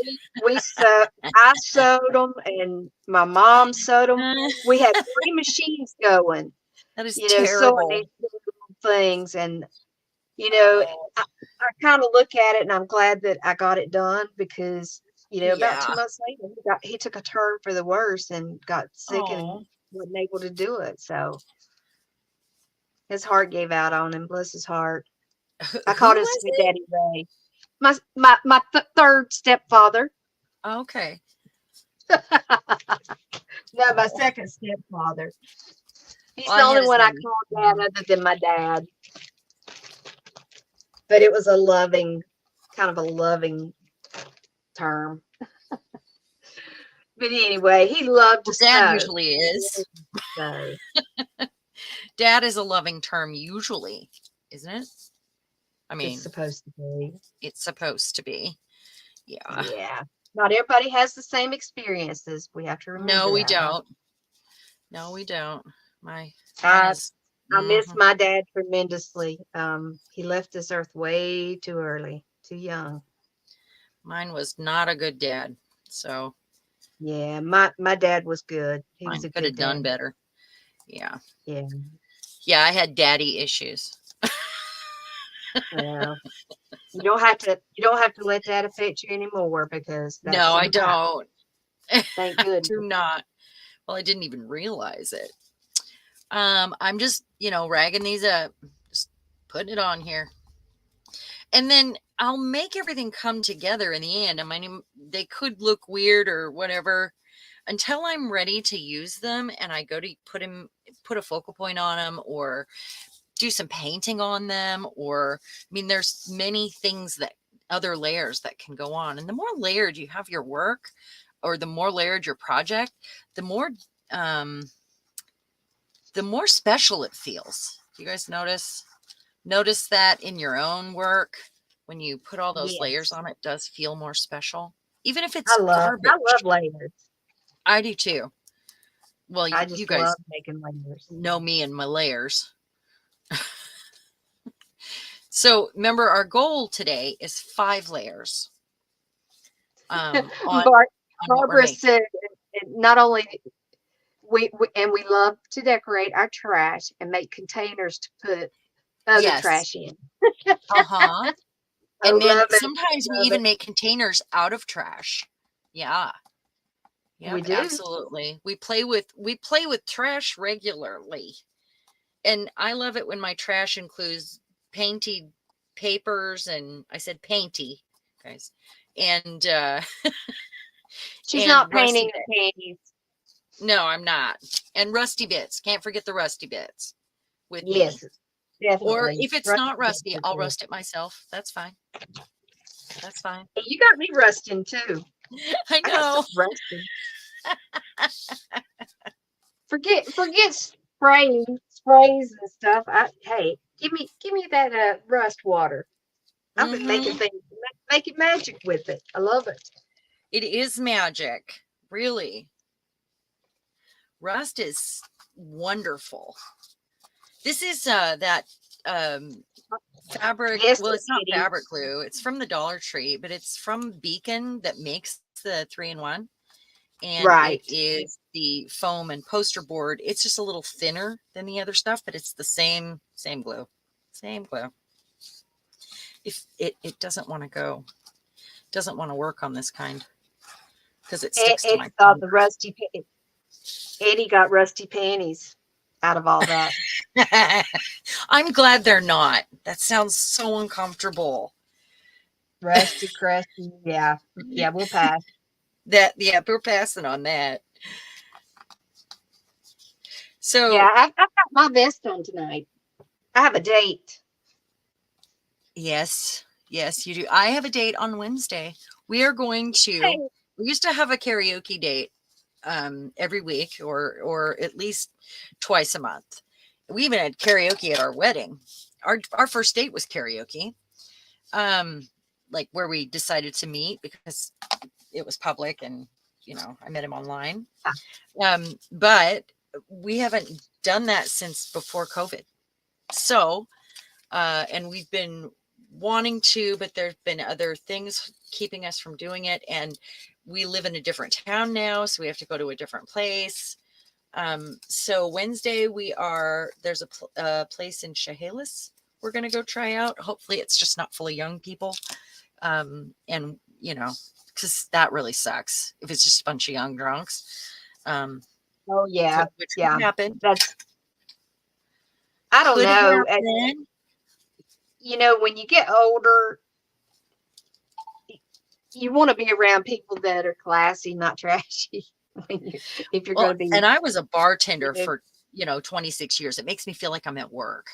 I sewed them, and my mom sewed them. We had 3 machines going, That is you know, sewing terrible. these little things. And, you know, I kind of look at it, and I'm glad that I got it done because, you know, about 2 Yeah. months later, he took a turn for the worse and got sick and wasn't able to do it. So his heart gave out on him. Bless his heart. I Who called him was Sweet it? Daddy Ray. My third stepfather. Okay. No, my second stepfather. He's Well, the I had only his one I name. call dad other than my dad. But it was a loving, kind of a loving term. But anyway, he loved to Well, Dad sew. usually is. So Dad is a loving term usually, isn't it? I it's mean, supposed to be. it's supposed to be. Yeah. Yeah. Not everybody has the same experiences. We have to No, remember we that, right? don't. No, we don't. Mine I is. I miss Mhm. my dad tremendously. He left this earth way too early, too young. Mine was not a good dad. So Yeah, my dad was good. He was mine a could have good done dad. better. Yeah. Yeah. Yeah, I had daddy issues. Well, you don't have to let that affect you anymore because No, that's in I the past. don't. Thank I do goodness. not. Well, I didn't even realize it. I'm just, ragging these up, just putting it on here. And then I'll make everything come together in the end. I mean, they could look weird or whatever until I'm ready to use them and I go to put a focal point on them or do some painting on them. Or, I mean, there's many things other layers that can go on. And the more layered you have your work or the more layered your project, the more special it feels. Do you guys notice? Notice that in your own work, when you put all those layers Yes. on, it does feel more special, even if I it's love I love garbage. layers. I do too. Well, I you just love guys making layers. know me and my layers. So remember, our goal today is 5 layers on Bar what we're Barbara making. said not only we love to decorate our trash and make containers to put other Yes. trash in. Uh-huh. I And then love it. sometimes we Love even it. make containers out of trash. Yeah. We Yep, do. absolutely. We play with trash regularly. And I love it when my trash includes painted papers, and I said painty, guys. And She's and not rusty painting bits. the panties. No, I'm not. And rusty bits. Can't forget the rusty bits with me. Yes, Or definitely. if it's Rusty not bits rusty, are I'll good. rust it myself. That's fine. That's fine. Hey, you got me rusting too. I I got some know. rusting. Forget sprays and stuff. Hey, give me that rust water. I've been making Hmm. things making magic with it. I love it. It is magic. Really. Rust is wonderful. This is that um fabric. Yes, Well, it's not Kitty. fabric glue. It's from the Dollar Tree, but it's from Beacon that makes the 3-in-1. And it Right. is the foam and poster board. It's just a little thinner than the other stuff, but it's the same glue. Same glue. If it doesn't want to go, doesn't want to work on this kind because it sticks to my Eddie got the fingers. Eddie got rusty panties out of all that. I'm glad they're not. That sounds so uncomfortable. Rusty, crusty. Yeah. Yeah, we'll pass. That yeah, we're passing on that. Yeah, So I've got my vest on tonight. I have a date. yes, you do. I have a date on Wednesday. We are going to. Hey, We used to have a karaoke date every week, or at least twice a month. We even had karaoke at our wedding. Our first date was karaoke, um, like where we decided to meet because it was public, and I met him online. But we haven't done that since before COVID. So, and we've been wanting to, but there's been other things keeping us from doing it. And we live in a different town now, so we have to go to a different place. So Wednesday there's a place in Chehalis we're going to go try out. Hopefully it's just not full of young people. And because that really sucks if it's just a bunch of young drunks. Um, oh yeah, which yeah. could happen. That's I don't Could know. happen. When you get older, you want to be around people that are classy, not trashy. If you're going Well, to be, and I was a you bartender know, for 26 years. It makes me feel like I'm at work.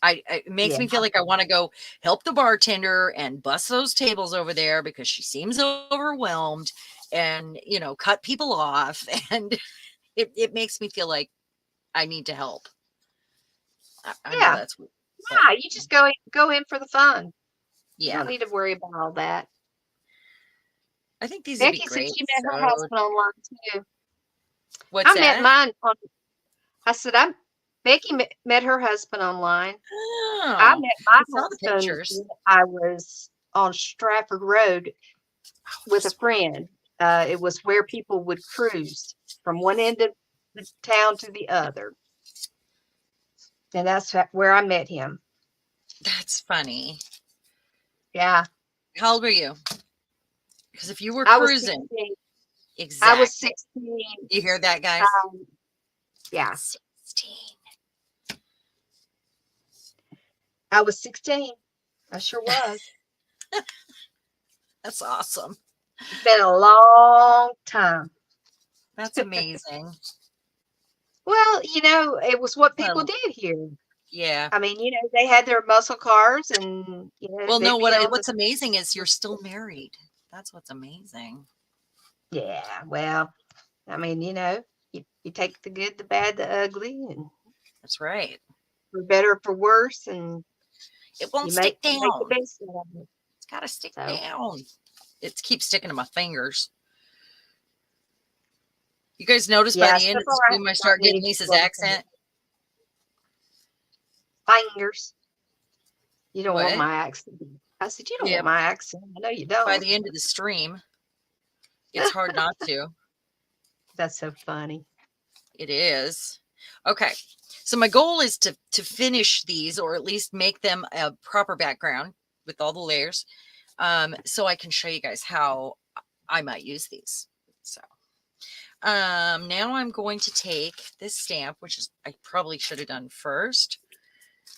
It makes yeah, me feel like I want to go help the bartender and bust those tables over there because she seems overwhelmed, and cut people off, and it makes me feel like I need to help. I know yeah, that's weird, but yeah. You just go in for the fun. You don't yeah, need to worry about all that. I think these would be Becky said great. she met her So husband online too. what's I met that? mine on. I said Becky met her husband online. I Oh, met my I saw the husband pictures. when I was on Stratford Road Oh, with a friend. It was where people would cruise from one end of the town to the other, and that's where I met him. that's funny. Yeah, How old were you? Because if you were I was cruising, 16. I was exactly. 16. You hear that, guys? Um, yeah, 16. I was 16. I sure was. That's awesome. It's been a long time. That's amazing. Well, it was what people Well, did here. yeah. I mean, they had their muscle cars and, Well, no, they'd be on the, what's amazing is you're still married. That's what's amazing. yeah, well, I mean, you take the good, the bad, the ugly, and That's right. for better or for worse. And It won't You stick make the down. best out of it. It's got to stick So down. It keeps sticking to my fingers. You guys notice by yeah, the end so of the far I stream, I haven't start gotten getting any Lisa's trouble from accent. fingers. You don't want What? my accent. I said, you don't Yeah, want my accent. I know you by don't. the end of the stream, it's hard not to. That's so funny. It is. Okay. So my goal is to finish these, or at least make them a proper background with all the layers, so I can show you guys how I might use these. So now I'm going to take this stamp, which is I probably should have done first.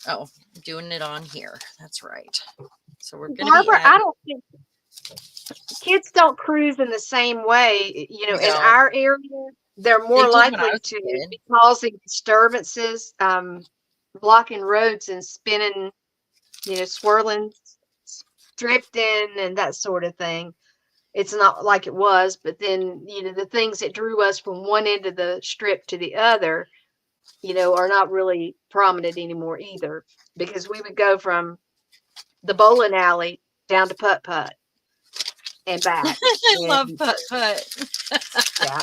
Oh, I'm doing it on here. That's right. So we're going to be Barbara, I adding. don't think kids don't cruise in the same way. You know, We in don't. our area, they're They more did when I likely was to a kid. be causing disturbances, blocking roads and spinning, swirling, drifting, and that sort of thing. It's not like it was, but then, the things that drew us from one end of the strip to the other, are not really prominent anymore either, because we would go from the bowling alley down to putt putt and back. I love And putt putt. yeah,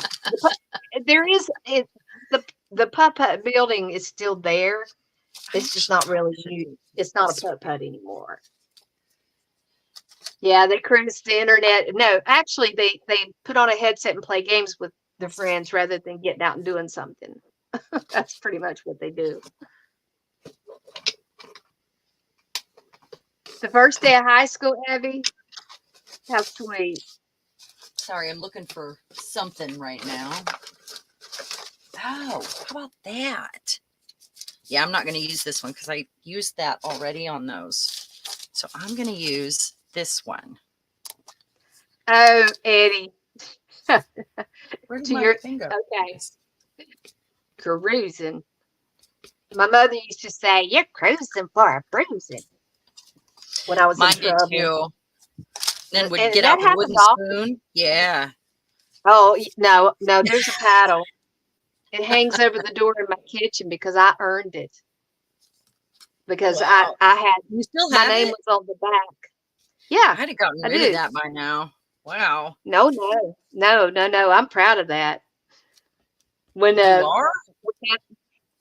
there is it. The putt putt building is still there. It's just not really used. It's not a putt putt anymore. Yeah, they cruise the internet. No, actually, they put on a headset and play games with their friends rather than getting out and doing something. That's pretty much what they do. The first day of high school, Abby. How sweet. Sorry, I'm looking for something right now. Oh, how about that? Yeah, I'm not going to use this one because I used that already on those. So I'm going to use this one. Oh, Eddie. Where did To my your thing go? okay, cruising. My mother used to say, "You're cruising for a bruising." When I was in Mine did trouble, too. Then would and get that out the happened wooden often. spoon. Yeah. Oh no, no, there's a paddle. It hangs over the door in my kitchen because I earned it. Because Wow. I had You still my have name it? was on the back. Yeah, I'd have gotten I rid of do. that by now. Wow. No, no, no, no, no. I'm proud of that. When You are?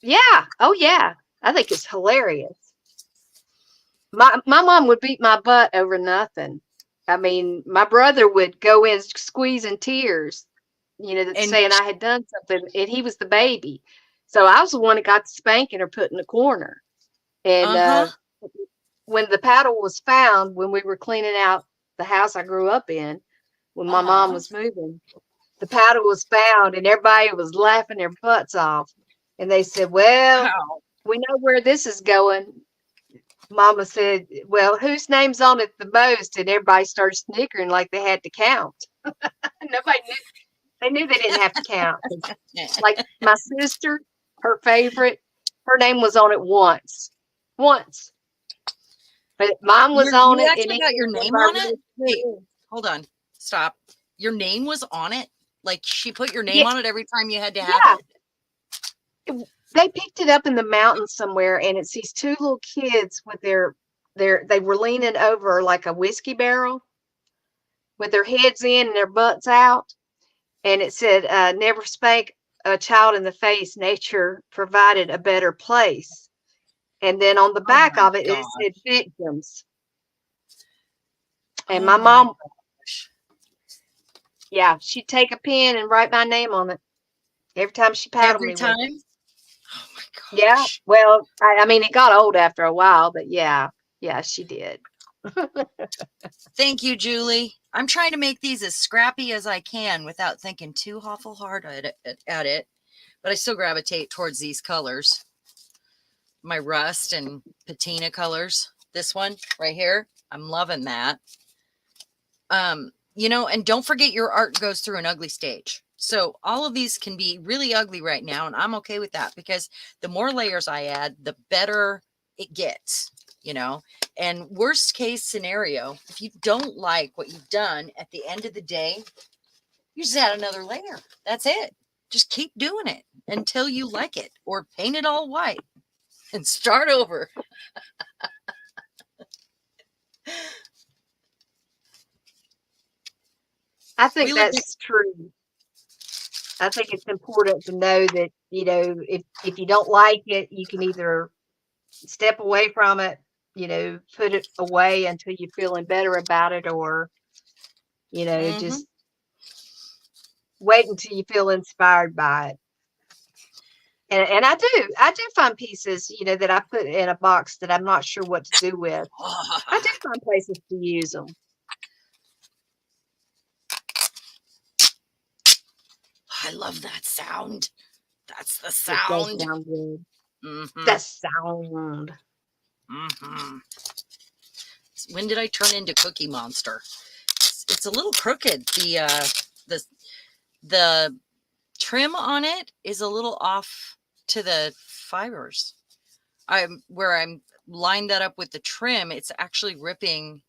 yeah, oh yeah, I think it's hilarious. My mom would beat my butt over nothing. I mean, my brother would go in squeezing tears, And saying I had done something, and he was the baby. So I was the one that got the spanking or put in the corner. And uh-huh. when the paddle was found, when we were cleaning out the house I grew up in, when my mom Uh-huh. was moving, the paddle was found, and everybody was laughing their butts off. And they said, "Well, Wow. we know where this is going." Mama said, "Well, whose name's on it the most?" And everybody started snickering like they had to count. Nobody knew. They knew they didn't have to count. Like my sister, her favorite, her name was on it once, but mine was on You it, and actually got your name everybody on it? really Wait, knew. hold on. Stop. Your name was on it? Like she put your name Yeah, on it every time you had to have yeah. it? They picked it up in the mountains somewhere, and it's these two little kids with they were leaning over like a whiskey barrel with their heads in and their butts out, and it said, "Never spank a child in the face. Nature provided a better place." And then on the Oh back my of it, it said gosh. victims. And Oh my my mom, gosh. yeah, she'd take a pen and write my name on it every time she paddled Every me with time? it. Oh my Yeah, gosh. well, I mean, it got old after a while, but yeah, she did. Thank you, Julie. I'm trying to make these as scrappy as I can without thinking too awful hard at it, but I still gravitate towards these colors. My rust and patina colors. This one right here, I'm loving that. And don't forget your art goes through an ugly stage. So all of these can be really ugly right now, and I'm okay with that because the more layers I add, the better it gets, And worst case scenario, if you don't like what you've done at the end of the day, you just add another layer. That's it. Just keep doing it until you like it, or paint it all white and start over. I We think live that's true. I think it's important to know that, if you don't like it, you can either step away from it, put it away until you're feeling better about it, or, hmm just wait until you feel inspired by it. And I do find pieces, that I put in a box that I'm not sure what to do with. I do find places to use them. I love that sound. That's the It does sound. sound good. hmm That sound. hmm When did I turn into Cookie Monster? It's a little crooked. The the trim on it is a little off to the fibers. I'm lined that up with the trim. It's actually ripping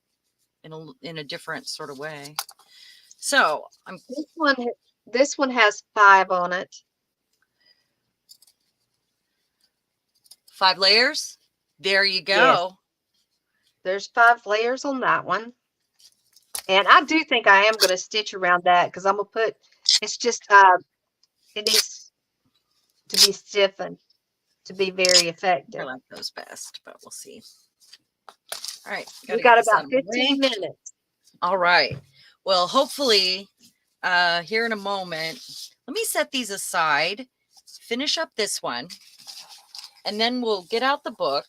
in a different sort of way. So I'm This one has 5 on it. 5 layers. There you Yes, go. there's 5 layers on that one. And I do think I am going to stitch around that, because I'm going to put, it's just, it needs to be stiffened to be very I effective. like those best, but we'll see. All right, got We to get got this out about of my 15 way. minutes. All right. Well, hopefully, here in a moment, let me set these aside, finish up this one, and then we'll get out the book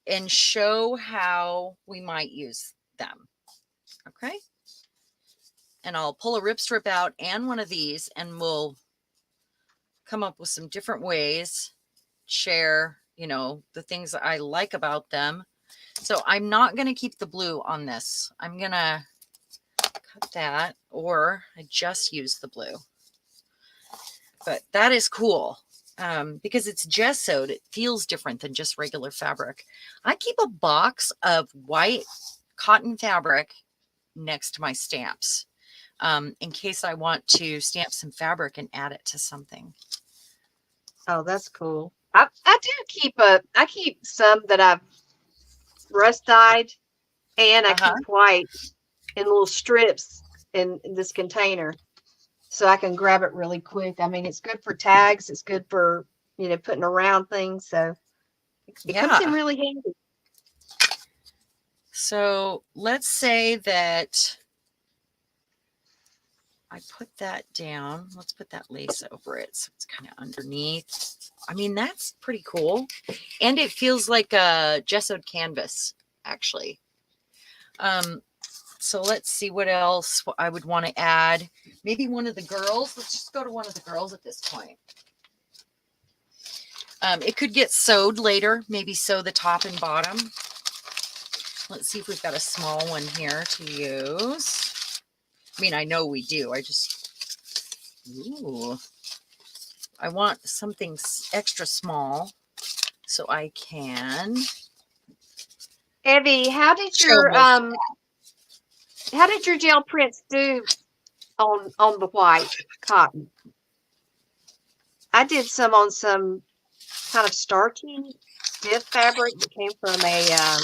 and show how we might use them. Okay. And I'll pull a rip strip out and one of these, and we'll come up with some different ways, share, the things that I like about them. So I'm not going to keep the blue on this. I'm going to cut that, or I just use the blue. But that is cool because it's gessoed. It feels different than just regular fabric. I keep a box of white cotton fabric next to my stamps in case I want to stamp some fabric and add it to something. Oh, that's cool. I keep some that I've rust dyed, and I Uh-huh. keep white in little strips in this container, so I can grab it really quick. I mean, it's good for tags. It's good for, putting around things. So it comes in Yeah. really handy. So let's say that I put that down. Let's put that lace over it so it's kind of underneath. I mean, that's pretty cool. And it feels like a gessoed canvas, actually. So let's see what else I would want to add. Maybe one of the girls. Let's just go to one of the girls at this point. It could get sewed later. Maybe sew the top and bottom. Let's see if we've got a small one here to use. I mean, I know we do. I want something extra small so I can Evie, show most. how did your gel prints do on the white cotton? I did some on some kind of starchy, stiff fabric that came from a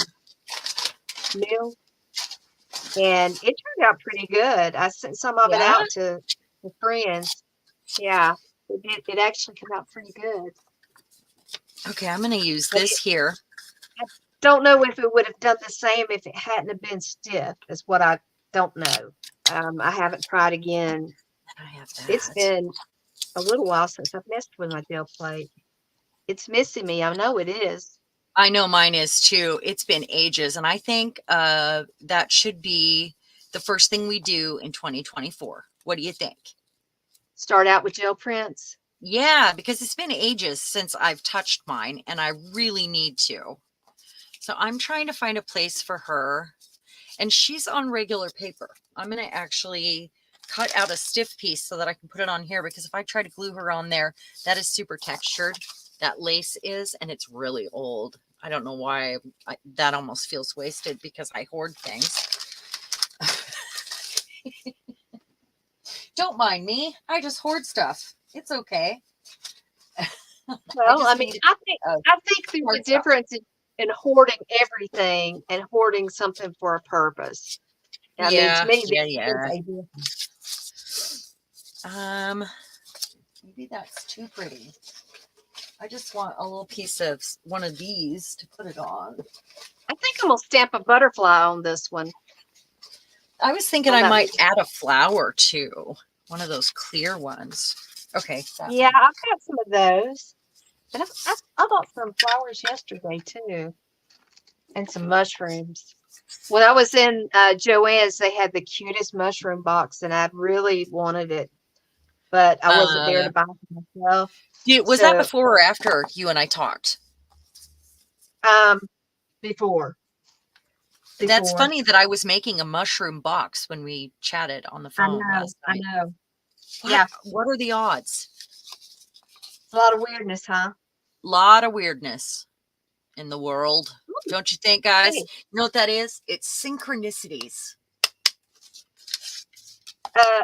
mill, and it turned out pretty good. I sent some of it Yeah. out to friends. Yeah, it actually came out pretty good. Okay, I'm going to use But this here. I don't know if it would have done the same if it hadn't have been stiff, is what I don't know. I haven't tried again. I have It's that. been a little while since I've messed with my gel plate. It's missing me. I know it is. I know mine is too. It's been ages. And I think that should be the first thing we do in 2024. What do you think? Start out with gel prints. Yeah, because it's been ages since I've touched mine and I really need to. So I'm trying to find a place for her. And she's on regular paper. I'm going to actually cut out a stiff piece so that I can put it on here, because if I try to glue her on there, that is super textured. That lace is, and it's really old. I don't know why that almost feels wasted because I hoard things. Don't mind me. I just hoard stuff. It's okay. Well, I mean, I think there's a difference in hoarding everything and hoarding something for a purpose. I mean, to Yeah, me, yeah, there's yeah. a difference. Maybe that's too pretty. I just want a little piece of one of these to put it on. I think I'm gonna stamp a butterfly on this one. I was thinking On I that might one. add a flower too. One of those clear ones. Okay. Yeah, I've got some of those. And I bought some flowers yesterday too, and some mushrooms. When I was in Joann's, they had the cutest mushroom box, and I really wanted it, but I wasn't there Uh, to buy it for myself. was that So, before or after you and I talked? um, before, That's before, funny that I was making a mushroom box when we chatted on the phone last I night. know. What? Yeah, What are the odds? it's a lot of weirdness, huh? Lot of weirdness in the world. Don't you think, guys? Hey, You know what that is? It's synchronicities. uh,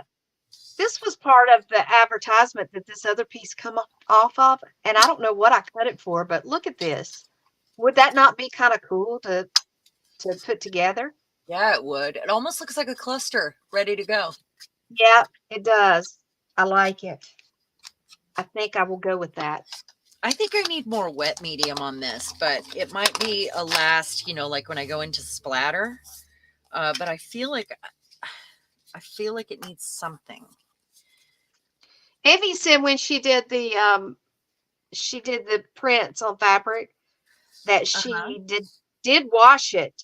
this was part of the advertisement that this other piece come off of, and I don't know what I cut it for, but look at this. Would that not be kind of cool to put together? Yeah, it would. It almost looks like a cluster ready to go. Yeah, it does. I like it. I think I will go with that. I think I need more wet medium on this, but it might be a last, like when I go into splatter. But I feel like it needs something. Evie said when she did the prints on fabric that Uh-huh. she did wash it,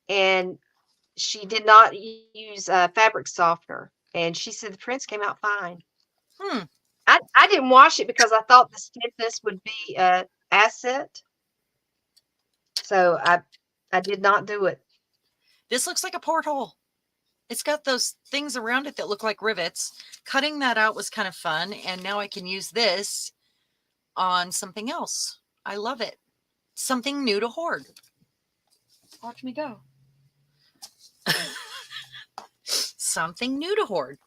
and she did not use fabric softener, and she said the prints came out fine. Hmm. I didn't wash it because I thought the stiffness would be a asset, so I did not do it. This looks like a porthole. It's got those things around it that look like rivets. Cutting that out was kind of fun, and now I can use this on something else. I love it. Something new to hoard. Watch me go. Something new to hoard.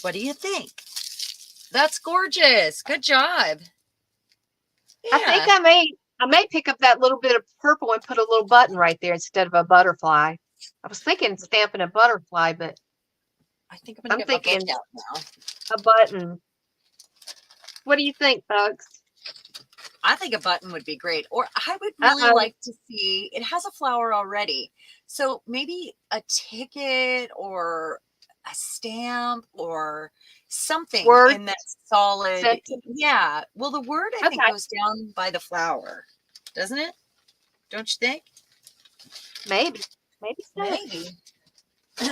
What do you think? That's gorgeous. Good job. I think Yeah. I may pick up that little bit of purple and put a little button right there instead of a butterfly. I was thinking stamping a butterfly, but I think I'm going to I'm get my book thinking out now. a button. What do you think, Bugs? I think a button would be great. Or I would really Uh-oh. like to see, it has a flower already. So maybe a ticket or a stamp or something Word in that solid. sentence. Yeah. Well, the word I think Okay. goes down by the flower, doesn't it? Don't you think? Maybe. Maybe so. Maybe.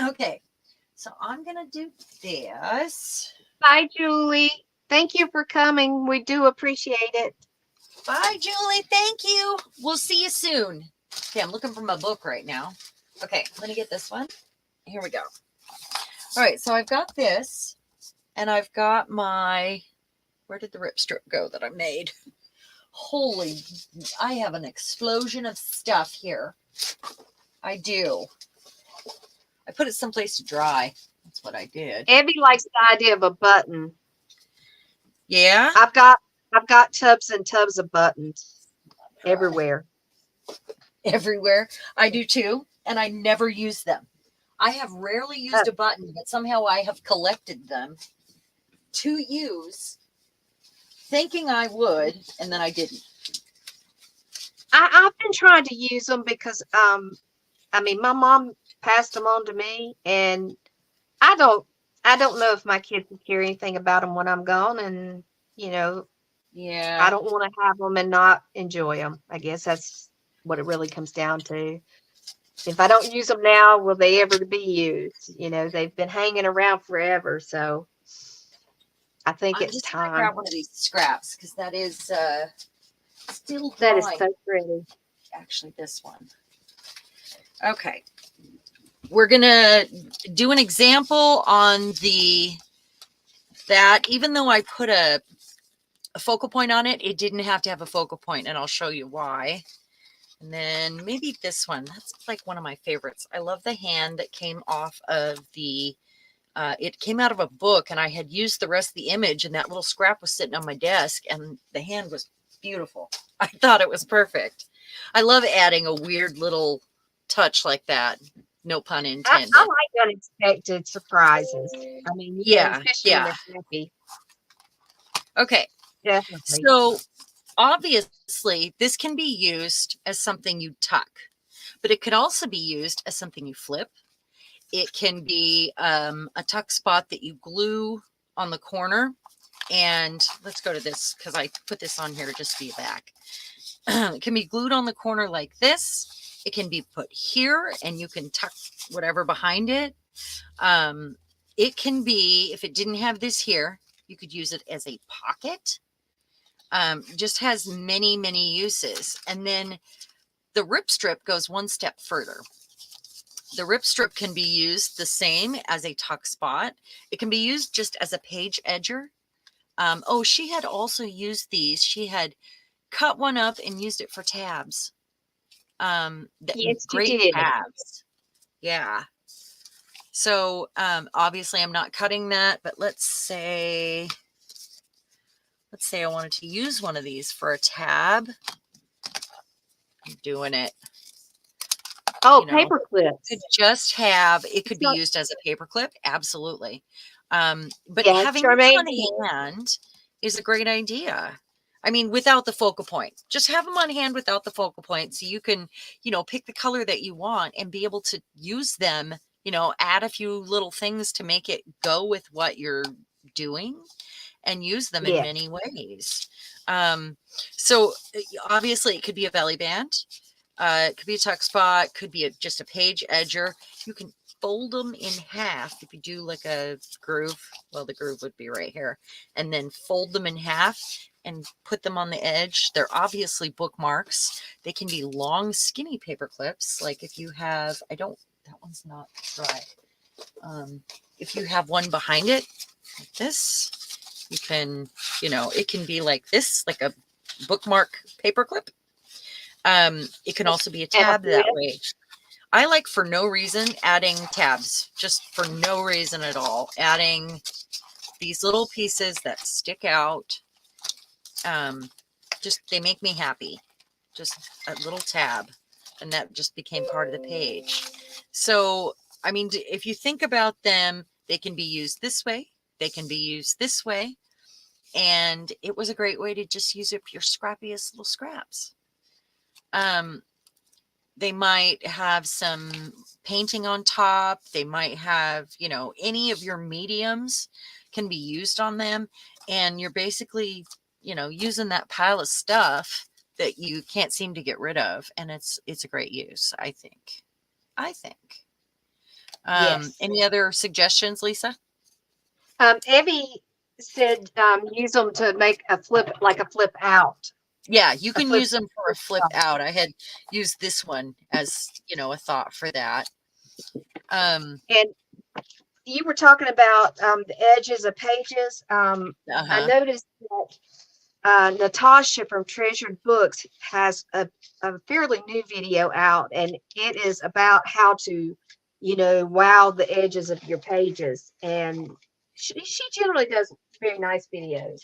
Okay. So I'm going to do this. Bye, Julie. Thank you for coming. We do appreciate it. Bye, Julie. Thank you. We'll see you soon. Okay, I'm looking for my book right now. Okay, I'm going to get this one. Here we go. All right, so I've got this, and I've got my, where did the rip strip go that I made? Holy, I have an explosion of stuff here. I do. I put it someplace to dry. That's what I did. Abby likes the idea of a button. Yeah? I've got tubs and tubs of buttons everywhere. Everywhere. I do too, and I never use them. I have rarely used a button, but somehow I have collected them to use, thinking I would, and then I didn't. I've been trying to use them because I mean my mom passed them on to me, and I don't know if my kids will care anything about them when I'm gone, and you know I Yeah. don't want to have them and not enjoy them. I guess that's what it really comes down to. If I don't use them now, will they ever be used? They've been hanging around forever, so I think I'm it's just going to time. grab one of these scraps because that is still That is drying. so pretty. Actually, this one. Okay. We're going to do an example on that. Even though I put a focal point on it, it didn't have to have a focal point, and I'll show you why. And then maybe this one. That's like one of my favorites. I love the hand that came off of it came out of a book, and I had used the rest of the image, and that little scrap was sitting on my desk, and the hand was beautiful. I thought it was perfect. I love adding a weird little touch like that. No pun I intended. like unexpected surprises. I mean, Yeah, especially when yeah. they're happy. Okay. Definitely. So obviously, this can be used as something you tuck, but it could also be used as something you flip. It can be a tuck spot that you glue on the corner. And let's go to this because I put this on here to just be back. It can be glued on the corner like this. It can be put here and you can tuck whatever behind it. Um, it can be, if it didn't have this here, you could use it as a pocket. Just has many, many uses. And then the rip strip goes one step further. The rip strip can be used the same as a tuck spot. It can be used just as a page edger. Oh, she had also used these. She had cut one up and used it for tabs. Yes, you Great did. tabs. Yeah. So obviously I'm not cutting that, but let's say I wanted to use one of these for a tab. I'm doing it. Oh, You know, paper could clips. just have, it could It's be not, used as a paper clip. Absolutely. But yeah, having them Charmaine. on hand is a great idea. I mean, without the focal point, just have them on hand without the focal point. So you can, pick the color that you want and be able to use them, add a few little things to make it go with what you're doing and use them in Yeah. many ways. Um, so obviously it could be a belly band. It could be a tuck spot, could be just a page edger. You can fold them in half if you do like a groove. Well, the groove would be right here. And then fold them in half and put them on the edge. They're obviously bookmarks. They can be long, skinny paper clips. Like if you have, that one's not dry. If you have one behind it, like this, you can, it can be like this, like a bookmark paper clip. It can also be a And a tab that flip. way. I like for no reason adding tabs, just for no reason at all. Adding these little pieces that stick out. Just they make me happy. Just a little tab. And that just became part of the page. So, I mean, if you think about them, they can be used this way. They can be used this way. And it was a great way to just use up your scrappiest little scraps. They might have some painting on top. They might have, any of your mediums can be used on them. And you're basically, using that pile of stuff that you can't seem to get rid of. And it's a great use, I think. Yes. Any other suggestions, Lisa? Evie said use them to make a flip, like a flip out, Yeah, you a can flip. use them for a flip out. I had used this one as, a thought for that. Um, And you were talking about the edges of pages. I uh-huh. noticed that Natasha from Treasured Books has a fairly new video out, and it is about how to, wow the edges of your pages. And she generally does very nice videos.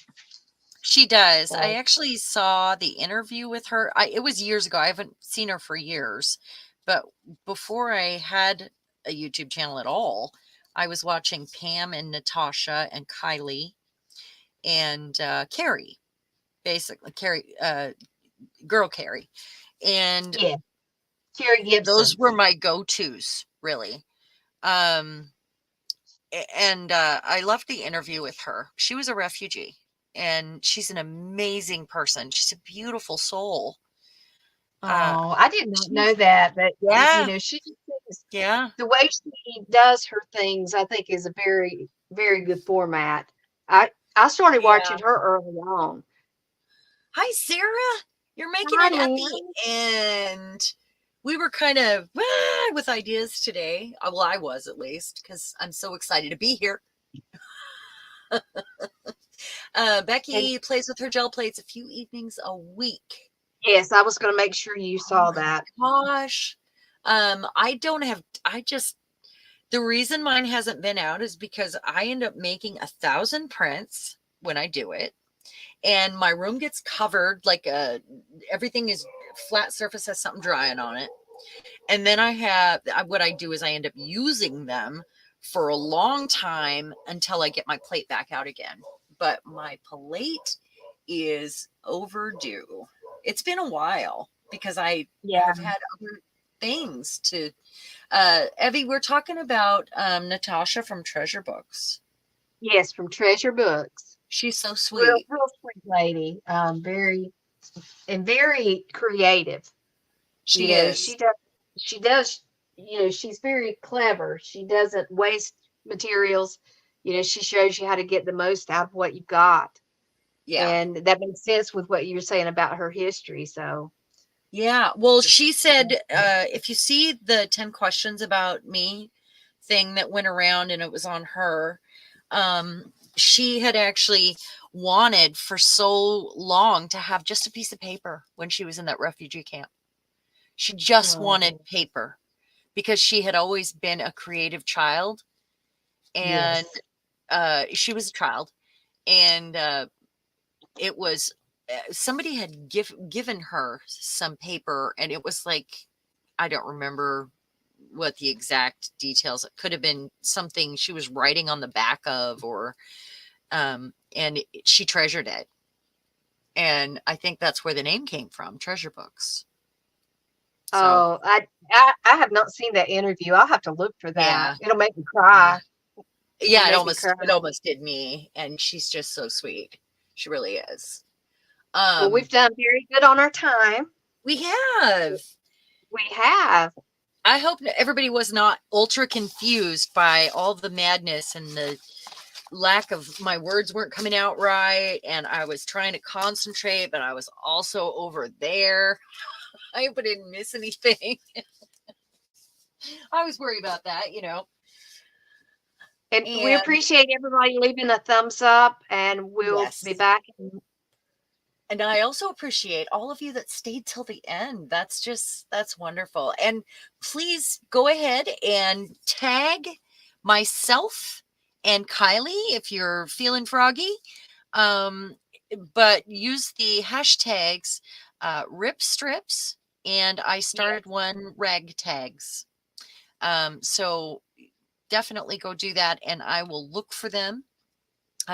She does. I So, actually saw the interview with her. It was years ago. I haven't seen her for years. But before I had a YouTube channel at all, I was watching Pam and Natasha and Kylie and Carrie, basically Carrie, girl Carrie. And yeah, Terry those Gibson. were my go-tos, really. Um, and I loved the interview with her. She was a refugee and she's an amazing person. She's a beautiful soul. Uh, Oh, I did not know she's, that, but yeah, she just seems, yeah, the way she does her things, I think is a very, very good format. I started yeah. watching her early on. Hi, Sarah. You're making Hi, it at the Lynn. end. We were kind of with ideas today. Well, I was at least because I'm so excited to be here. And Becky plays with her gel plates a few evenings a week. yes, I was going to make sure you Oh saw that. my gosh. I don't have, I just, the reason mine hasn't been out is because I end up making 1,000 prints when I do it. And my room gets covered like everything is flat surface has something drying on it. And then what I do is I end up using them for a long time until I get my plate back out again. But my plate is overdue. It's been a while because I Yeah. have had other things to. Evie, we're talking about Natasha from Treasure Books. Yes, from Treasure Books. She's so Real, sweet. real sweet lady. Very and very creative. You She know, is. she does, you know, she's very clever. She doesn't waste materials. You know, she shows you how to get the most out of what you've got. Yeah. And that makes sense with what you were saying about her history. So, Yeah. Well, she said if you see the 10 questions about me thing that went around and it was on her, she had actually wanted for so long to have just a piece of paper when she was in that refugee camp. She just oh, wanted paper because she had always been a creative child and yes. she was a child and it was somebody had given her some paper and it was like I don't remember what the exact details. It could have been something she was writing on the back of or and she treasured it. And I think that's where the name came from, Treasure Books. So, Oh, I have not seen that interview. I'll have to look for that. yeah. It'll make me Yeah. cry. It'll Yeah, make me cry. it almost did me and she's just so sweet. She really is. Well, Um we've done very good on our time. we have. We have. I hope everybody was not ultra confused by all the madness and the lack of my words weren't coming out right and I was trying to concentrate but I was also over there. I hope I didn't miss anything. I always worry about that, you know. And we And appreciate everybody leaving a thumbs up, and we'll be yes. back. And I also appreciate all of you that stayed till the end. That's wonderful. And please go ahead and tag myself and Kylie if you're feeling froggy. Um, but use the hashtags rip strips and I started Yes. one rag tags. So definitely go do that and I will look for them.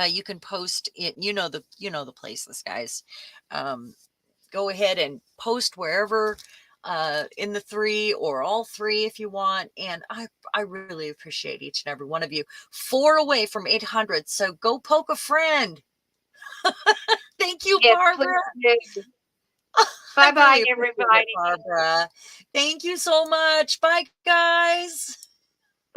You can post it, you know the places, guys. Um, go ahead and post wherever in the three or all three if you want. And I really appreciate each and every one of you. 4 away from 800. So go poke a friend. Thank you, Yes, Barbara. please do. I Bye bye, really appreciate it, everybody. Barbara. Thank you so much. Bye, guys.